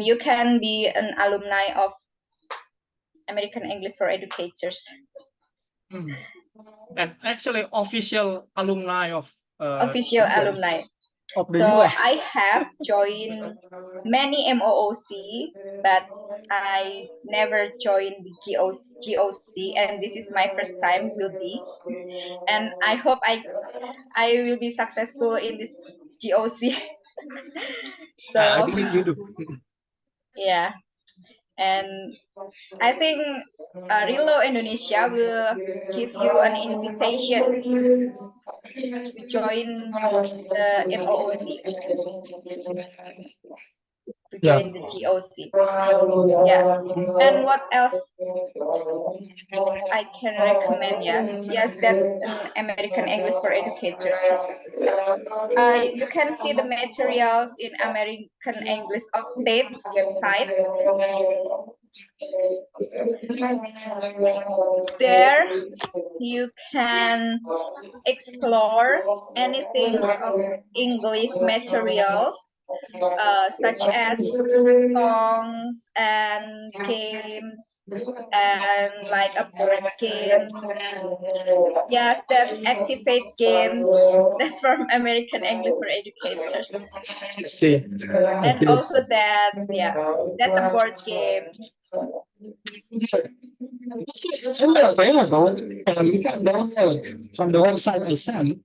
you can be an alumni of American English for Educators. And actually official alumni of Official US, alumni. of the So US. I have joined many MOOC, but I never joined the GOC, and this is my first time will be. And I hope I will be successful in this GOC. So I believe you do. yeah, and I think Rilo Indonesia will give you an invitation to join the MOOC, to Yeah. join the GOC. Yeah. And what else I can recommend? Yeah. Yes, that's an American English for Educators. You can see the materials in American English of States website. There you can explore anything of English materials, such as songs and games and like a board games. Yes, that's activate games. That's from American English for Educators. See. And also that's a board game. This is fully available, and you can download from the website I sent.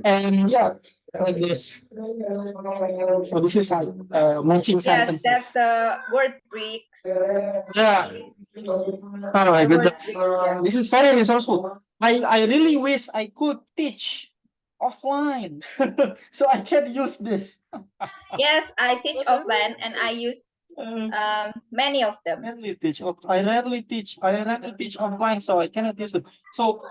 And yeah, like this. So this is like matching Yes, sentences. that's the word bricks. Yeah. Oh my goodness. This is very resourceful. I really wish I could teach offline so I can use this. Yes, I teach offline and I use many of them. I rarely teach offline, so I cannot use them. So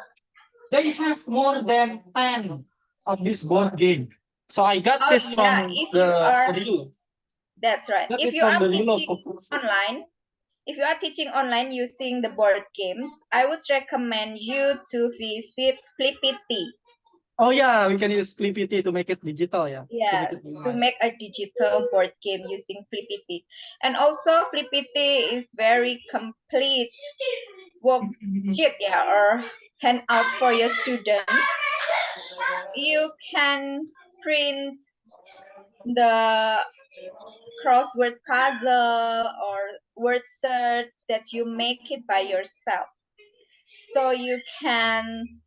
they have more than 10 of this board game. So I got this from if the you are, Rilo. that's right. Got If this you from are the Rilo. teaching online using the board games, I would recommend you to visit Flippity. Oh yeah, we can use Flippity to make it digital, yeah. Yes, to make a digital board game using Flippity. And also Flippity is very complete worksheet, yeah, or handout for your students. You can print the crossword puzzle or word search that you make it by yourself. So you can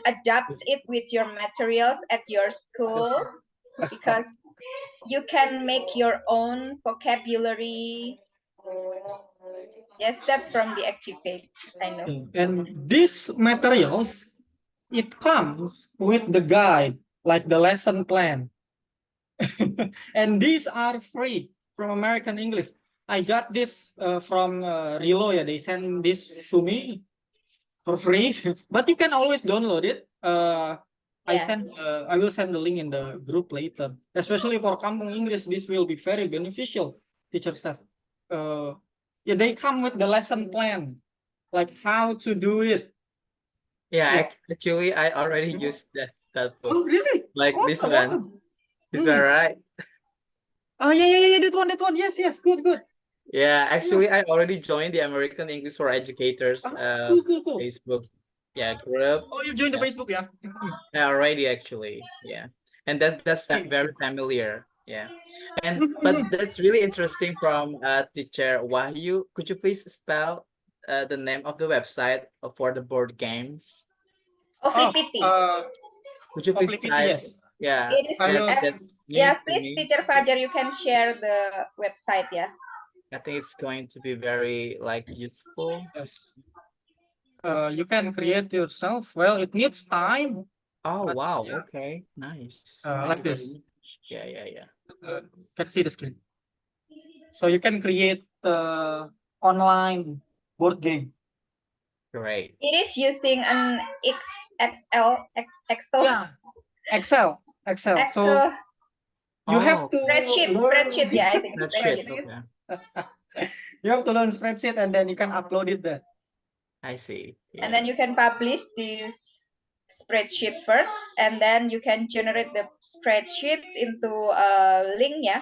adapt it with your materials at your school, because you can make your own vocabulary. Yes, that's from the Activate, I know. And these materials, it comes with the guide, like the lesson plan. And these are free from American English. I got this from Rilo, yeah. They send this to me for free, but you can always download it. I will send the link in the group later. Especially for Kampung English, this will be very beneficial. Teacher staff. Yeah, they come with the lesson plan, like how to do it. Yeah, actually, I already used that book. Oh, really? Like this Awesome, one. awesome. This one, right? Oh yeah, that one. Yes, good. Yeah, actually, I already joined the American English for Educators Cool. Facebook, group. Oh, you joined the Facebook, yeah? Yeah, already actually, yeah, and that's very familiar, yeah, but that's really interesting from teacher Wahyu. Could you please spell the name of the website for the board games? Flippity. Could you please Flippity, type? yes. Yeah, It is that's please, Teacher Fajar, you can share the website, yeah. I think it's going to be very like useful. Yes. You can create yourself. Well, it needs time, Oh, but wow. yeah, Okay. Nice. like Thank you very this. much. Yeah, yeah, yeah. Can see the screen. So you can create online board game. Great. It is using an Excel Yeah, Excel. So Excel you have Oh, to learn spreadsheet. Yeah, I think that's spreadsheet. it. Okay. you have to learn spreadsheet and then you can upload it there. I see. And Yeah. then you can publish this spreadsheet first, and then you can generate the spreadsheet into a link, yeah,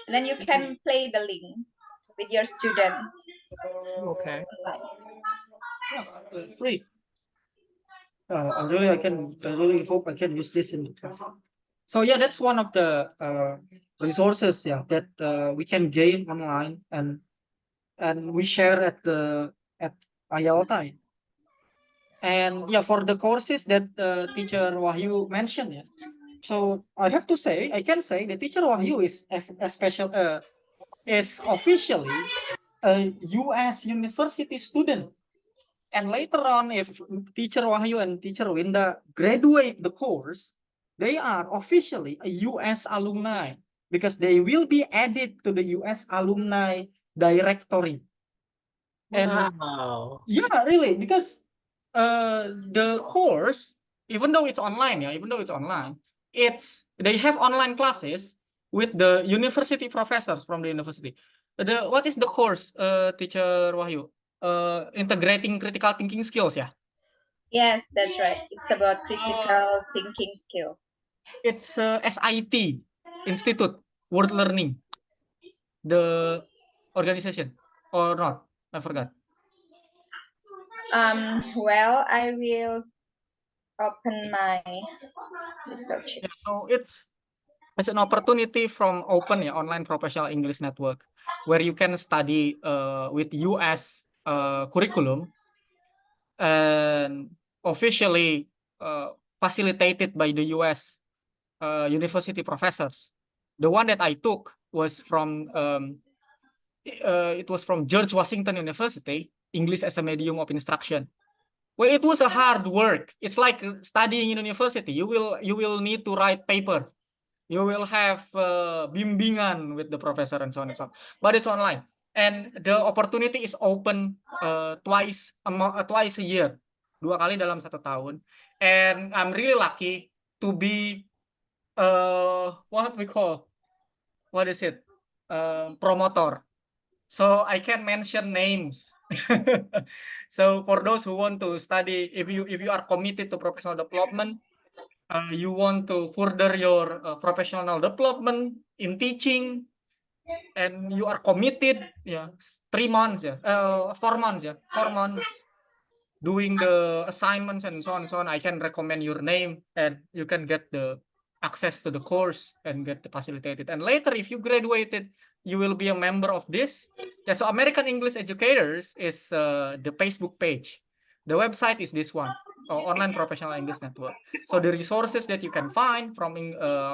and then you can play the link with your students. Okay. Yeah, free. I really hope I can use this in the class. So yeah, that's one of the resources, yeah, that we can gain online and we share at IELTS. And yeah, for the courses that teacher Wahyu mentioned, yeah. So I have to say, I can say the teacher Wahyu is is officially a U.S. university student. And later on, if teacher Wahyu and teacher Winda graduate the course, they are officially a U.S. alumni because they will be added to the U.S. alumni directory. And Wow. yeah, really, because the course, even though it's online, they have online classes with the university professors from the university. What is the course, teacher Wahyu? Integrating critical thinking skills, yeah. Yes, that's right. It's about critical thinking skill. It's SIT Institute World Learning, the organization or not? I forgot. Well, I will open my research. Yeah, so it's an opportunity from Open, yeah, Online Professional English Network, where you can study with US curriculum and officially facilitated by the US university professors. The one that I took was from it was from George Washington University, English as a Medium of Instruction. Well, it was a hard work. It's like studying in university. You will need to write paper. You will have bimbingan with the professor and so on and so on. But it's online, and the opportunity is open twice a year, 2 kali dalam 1 tahun. And I'm really lucky to be what we call, what is it, promoter. So I can mention names. So for those who want to study, if you are committed to professional development, you want to further your professional development in teaching, and you are committed, yeah, 3 months, yeah, 4 months, yeah, 4 months doing the assignments and so on, I can recommend your name and you can get the access to the course and get the facilitated. And later, if you graduated, you will be a member of this. Yeah, so American English Educators is the Facebook page. The website is this one, Online Professional English Network. So the resources that you can find from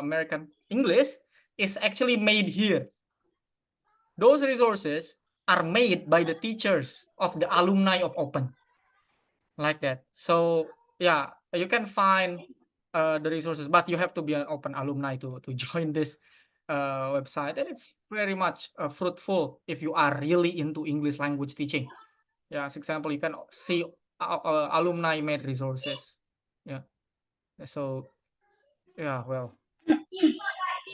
American English is actually made here. Those resources are made by the teachers of the alumni of Open, like that. So yeah, you can find the resources, but you have to be an Open alumni to join this website, and it's very much fruitful if you are really into English language teaching. Yeah, as example, you can see alumni made resources. Yeah, so yeah, well,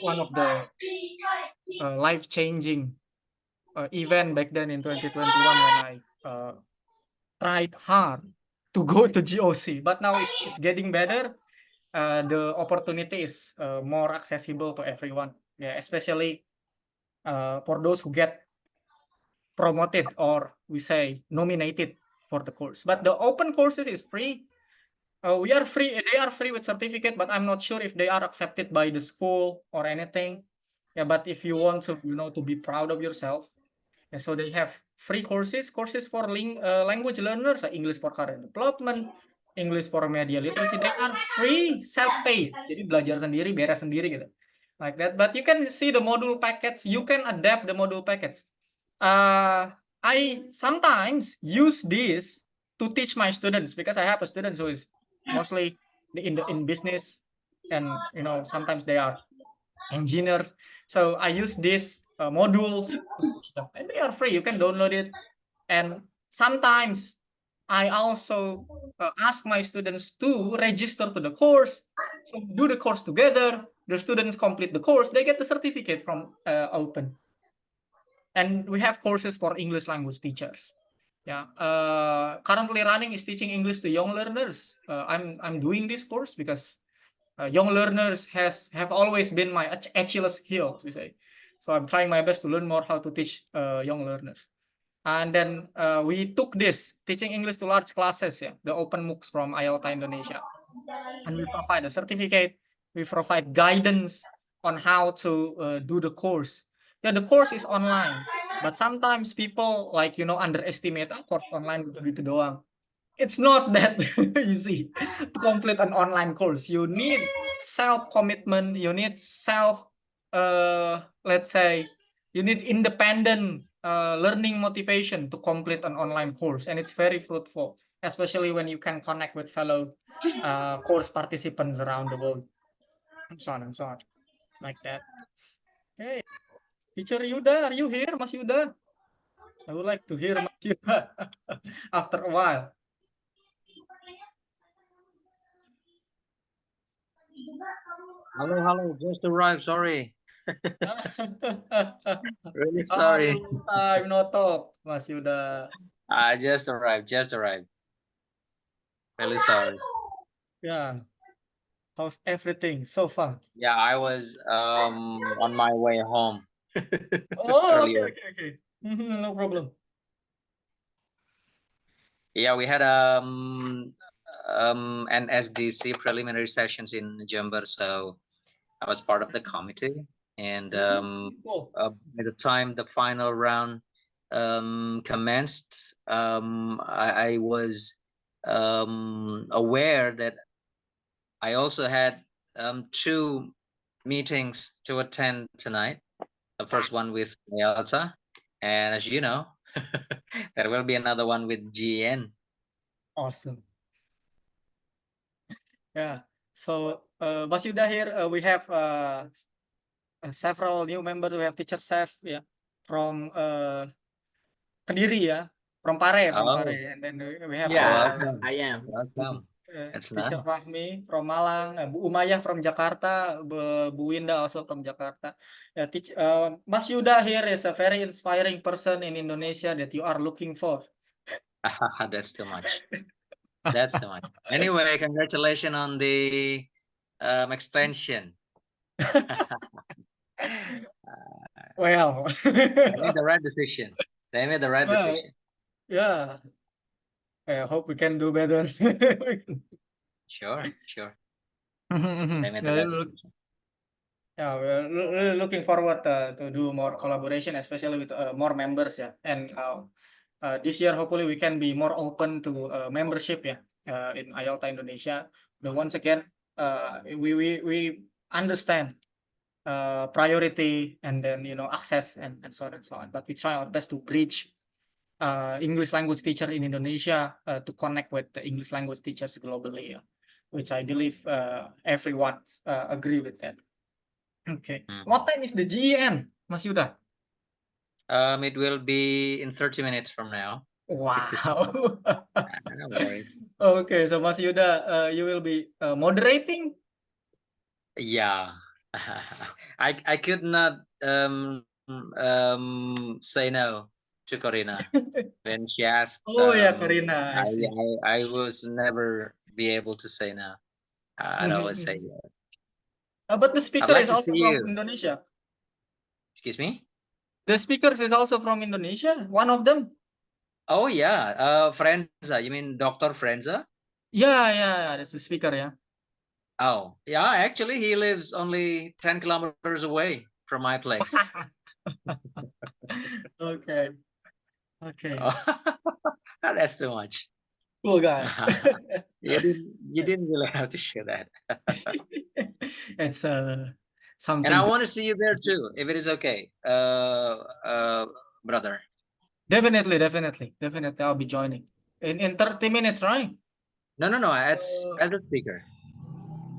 one of the life-changing event back then in 2021 when I tried hard to go to GOC, but now it's getting better. The opportunity is more accessible to everyone. Yeah, especially for those who get promoted or we say nominated for the course. But the open courses is free. We are free. They are free with certificate, but I'm not sure if they are accepted by the school or anything. Yeah, but if you want to, to be proud of yourself, yeah, so they have free courses for language learners, English for career development, English for media literacy. They are free, self-paced. Jadi belajar sendiri, beres sendiri gitu. Like that. But you can see the module packets. You can adapt the module packets. I sometimes use this to teach my students, because I have a student who is mostly in business, and sometimes they are engineers. So I use these modules to teach them, and they are free. You can download it, and sometimes I also ask my students to register to the course. So do the course together. The students complete the course. They get the certificate from Open. And we have courses for English language teachers. Yeah. Currently running is teaching English to young learners. I'm doing this course because young learners have always been my Achilles heel, we say. So I'm trying my best to learn more how to teach young learners. And then we took this teaching English to large classes, yeah, the Open MOOCs from IELTS Indonesia, and we provide a certificate. We provide guidance on how to do the course. Yeah, the course is online, but sometimes people underestimate course online gitu-gitu doang. It's not that easy to complete an online course. You need self-commitment. You need let's say, you need independent learning motivation to complete an online course, and it's very fruitful, especially when you can connect with fellow course participants around the world, and so on, like that. Hey, teacher Yuda, are you here, Mas Yuda? I would like to hear Mas Yuda after a while. Hello, just arrived, sorry. Really sorry. Long time no talk, Mas Yuda. I just arrived. Really sorry. Yeah. How's everything so far? Yeah, I was on my way home Oh, okay, earlier. okay. No problem. Yeah, we had NSDC preliminary sessions in Jember, so I was part of the committee. And Cool. by the time the final round commenced, I was aware that I also had two meetings to attend tonight. The first one with IELTS, and as you know, there will be another one with GN. Awesome. Yeah. So, Mas Yuda here, we have several new members. We have teacher Chef, yeah, from Kediri, yeah, from Pare, Oh, and then we have Yeah, welcome. I am. Welcome. That's teacher nice. Rahmi from Malang, Bu Umayyah from Jakarta, Bu Winda also from Jakarta. Mas Yuda here is a very inspiring person in Indonesia that you are looking for. That's too much. That's too much. Anyway, congratulations on the extension. Well, They made the right decision. They made the right well, decision. yeah. I hope we can do better. Sure. Mhm, They made the Yeah, right look- decision. yeah, we're really looking forward to do more collaboration, especially with more members. Yeah, and this year hopefully we can be more open to membership. Yeah, in IELTS Indonesia. But once again, we understand priority, and then access, and so on and so on. But we try our best to bridge English language teacher in Indonesia to connect with the English language teachers globally, which I believe everyone agree with that. Okay. What time is the GEN, Mas Yuda? It will be in 30 minutes from now. Wow. No worries. Okay, so Mas Yuda, you will be moderating? Yeah. I could not say no to Corina when she asked. Oh yeah, Corina, I see. I was never be able to say no. I'd always say yes. But the speaker like is to also see from you. Indonesia. Excuse me? The speakers is also from Indonesia, one of them. Oh yeah, Frenza. You mean Dr. Frenza? Yeah, that's the speaker, yeah. Oh yeah, actually he lives only 10 kilometers away from my place. Okay. Oh, that's too much. Cool guy. You didn't really have to share that. It's something. And I good. want to see you there too, if it is okay, brother. Definitely, I'll be joining. in 30 minutes, right? No, as a speaker.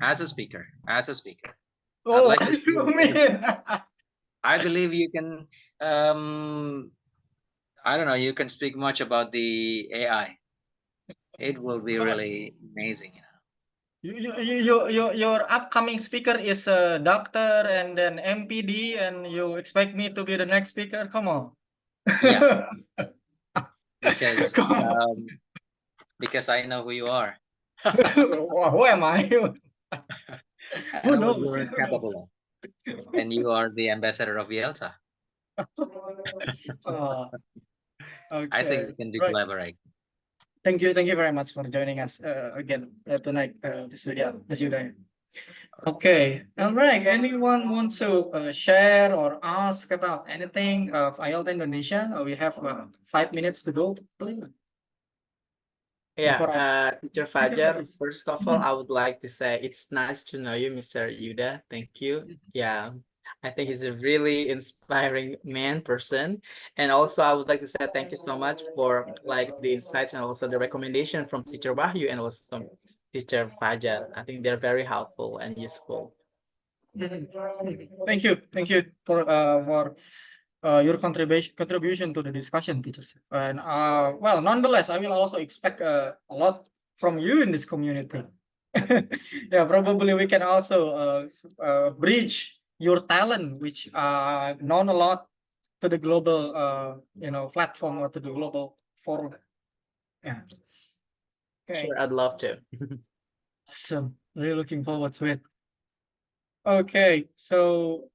As a speaker. As a speaker. I'd Oh, like to what do you see- mean? I believe you can I don't know, you can speak much about the AI. It will be really amazing. Your upcoming speaker is a doctor and then MPD, and you expect me to be the next speaker? Come on. Yeah. Because Come on. because I know who you are. Who am I? I Who know what knows? you're capable of. And you are the ambassador of Yelta. Oh, I think okay. we can do Right. collaborate. Thank you very much for joining us again tonight, Mas Yuda. Okay, all right. Anyone want to share or ask about anything of IELTS Indonesia? We have 5 minutes to go. Please. Before Teacher Teacher Fajar, Faris. first of all, I would like to say it's nice to know you, Mr. Yuda. Thank you. Yeah, I think he's a really inspiring person. And also, I would like to say thank you so much for like the insights and also the recommendation from Teacher Wahyu and also Teacher Fajar. I think they're very helpful and useful. Thank you for your contribution to the discussion, teachers. And well, nonetheless, I will also expect a lot from you in this community. Yeah, probably we can also bridge your talent, which known a lot to the global, platform or to the global forum. Yeah. Okay. Sure, I'd love to. Awesome. Really looking forward to it. Okay, so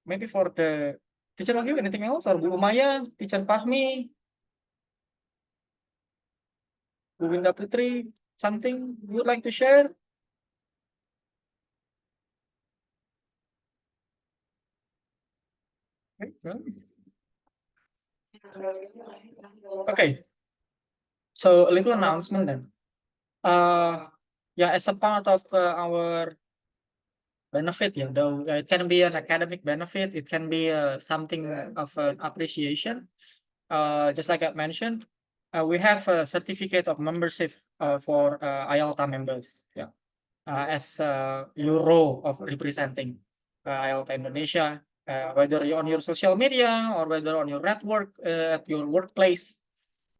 maybe for the teacher Wahyu, anything else? Or Bu Umaya, teacher Fahmi, Bu Winda Putri, something you would like to share? Okay, so a little announcement then. Yeah, as a part of our benefit, though it can be an academic benefit, it can be something of an appreciation. Just like I mentioned, we have a certificate of membership for IELTA members. Yeah, as your role of representing IELTA Indonesia, whether you're on your social media or whether on your network, at your workplace,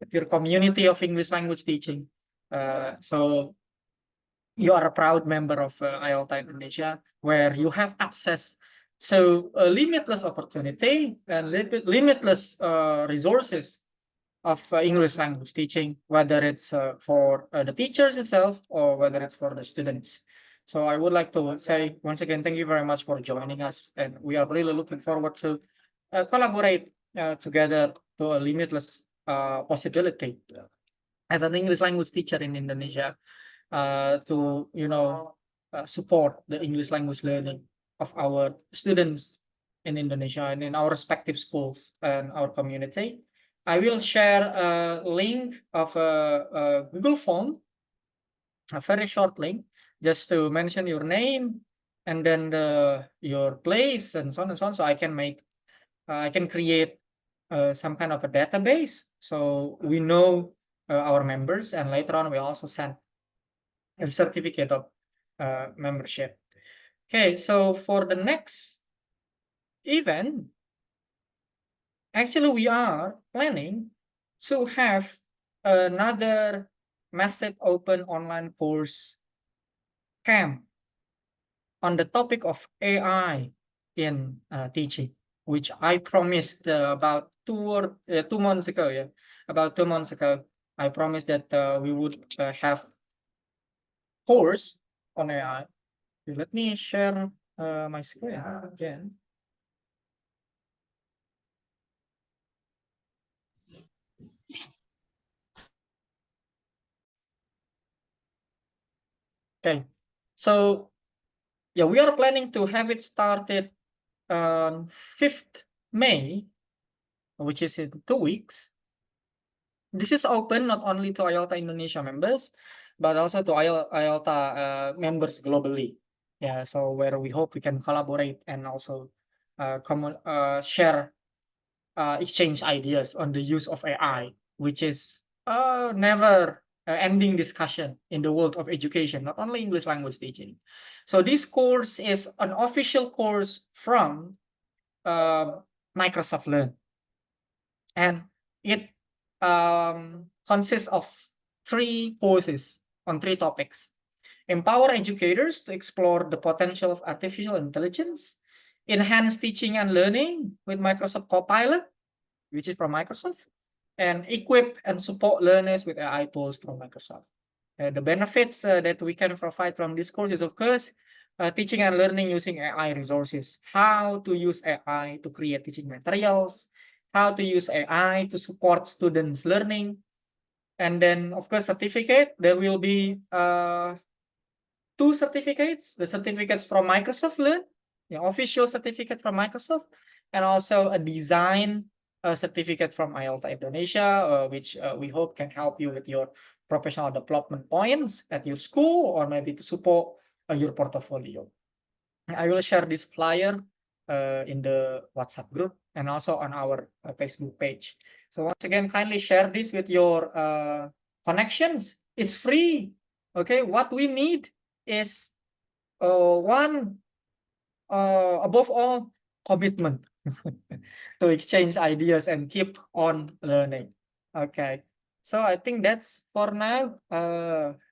at your community of English language teaching. So you are a proud member of IELTA Indonesia, where you have access to a limitless opportunity and limitless resources of English language teaching, whether it's for the teachers itself or whether it's for the students. So I would like to say once again, thank you very much for joining us, and we are really looking forward to collaborate together to a limitless possibility as an English language teacher in Indonesia to support the English language learning of our students in Indonesia and in our respective schools and our community. I will share a link of a Google form, a very short link, just to mention your name and then your place and so on and so on. So I can create some kind of a database, so we know our members, and later on we also send a certificate of membership. Okay, so for the next event, actually we are planning to have another massive open online course camp on the topic of AI in teaching, which I promised about 2 months ago. Yeah, about 2 months ago, I promised that we would have course on AI. Let me share my screen again. Okay, so yeah, we are planning to have it started on 5th May, which is in 2 weeks. This is open not only to IELTA Indonesia members, but also to IELTA members globally. Yeah, so where we hope we can collaborate and also share, exchange ideas on the use of AI, which is never ending discussion in the world of education, not only English language teaching. So this course is an official course from Microsoft Learn, and it consists of 3 courses on 3 topics. Empower educators to explore the potential of artificial intelligence, enhance teaching and learning with Microsoft Copilot, which is from Microsoft, and equip and support learners with AI tools from Microsoft. The benefits that we can provide from this course is, of course, teaching and learning using AI resources, how to use AI to create teaching materials, how to use AI to support students' learning. And then, of course, certificate, there will be 2 certificates, the certificates from Microsoft Learn, the official certificate from Microsoft, and also a design certificate from IELTS Indonesia, which we hope can help you with your professional development points at your school, or maybe to support your portfolio. I will share this flyer in the WhatsApp group and also on our Facebook page. So once again, kindly share this with your connections. It's free. Okay, what we need is one, above all, commitment to exchange ideas and keep on learning. Okay, so I think that's for now.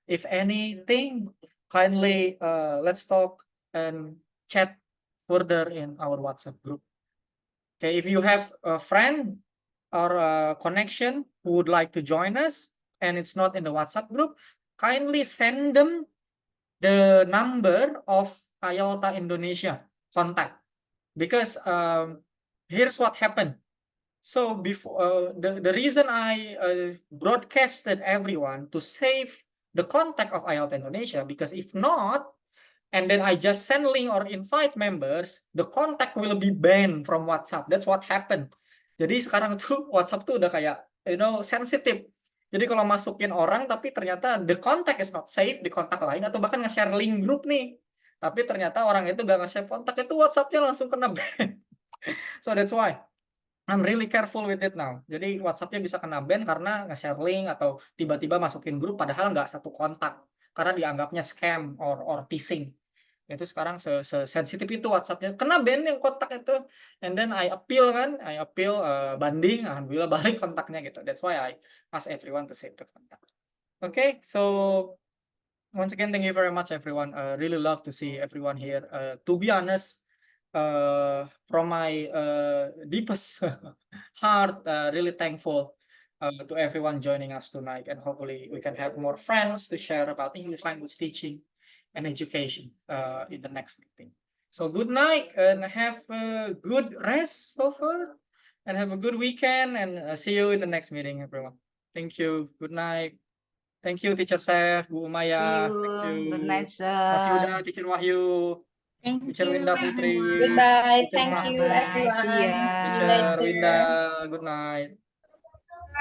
If anything, kindly let's talk and chat further in our WhatsApp group. Okay, if you have a friend or a connection who would like to join us and it's not in the WhatsApp group, kindly send them the number of IELTS Indonesia contact, because here's what happened. So before the reason I broadcasted everyone to save the contact of IELTS Indonesia, because if not, and then I just send link or invite members, the contact will be banned from WhatsApp. That's what happened. Jadi sekarang tuh WhatsApp tuh udah kayak sensitive. Jadi kalau masukin orang tapi ternyata the contact is not safe di kontak lain, atau bahkan nge-share link grup nih, tapi ternyata orang itu gak nge-save kontak, itu WhatsApp-nya langsung kena ban. So that's why I'm really careful with it now. Jadi WhatsApp-nya bisa kena ban karena nge-share link atau tiba-tiba masukin grup padahal nggak satu kontak, karena dianggapnya scam or phishing. Itu sekarang sensitif itu WhatsApp-nya, kena ban yang kontak itu, and then I appeal, banding, alhamdulillah balik kontaknya gitu. That's why I ask everyone to save the contact. Okay, so once again, thank you very much, everyone. Really love to see everyone here. To be honest, from my deepest heart, really thankful to everyone joining us tonight, and hopefully we can have more friends to share about English language teaching and education in the next meeting. So good night and have a good rest so far, and have a good weekend, and see you in the next meeting, everyone. Thank you. Good night. Thank you, Teacher Seth, Bu Maya. Thank you. Good night, Mas sir. Yuda, Teacher Wahyu, Teacher Winda Putri, Goodbye. Teacher Thank you, Mahmud, Bye. See everyone. ya. See you Teacher later. Winda. Good night.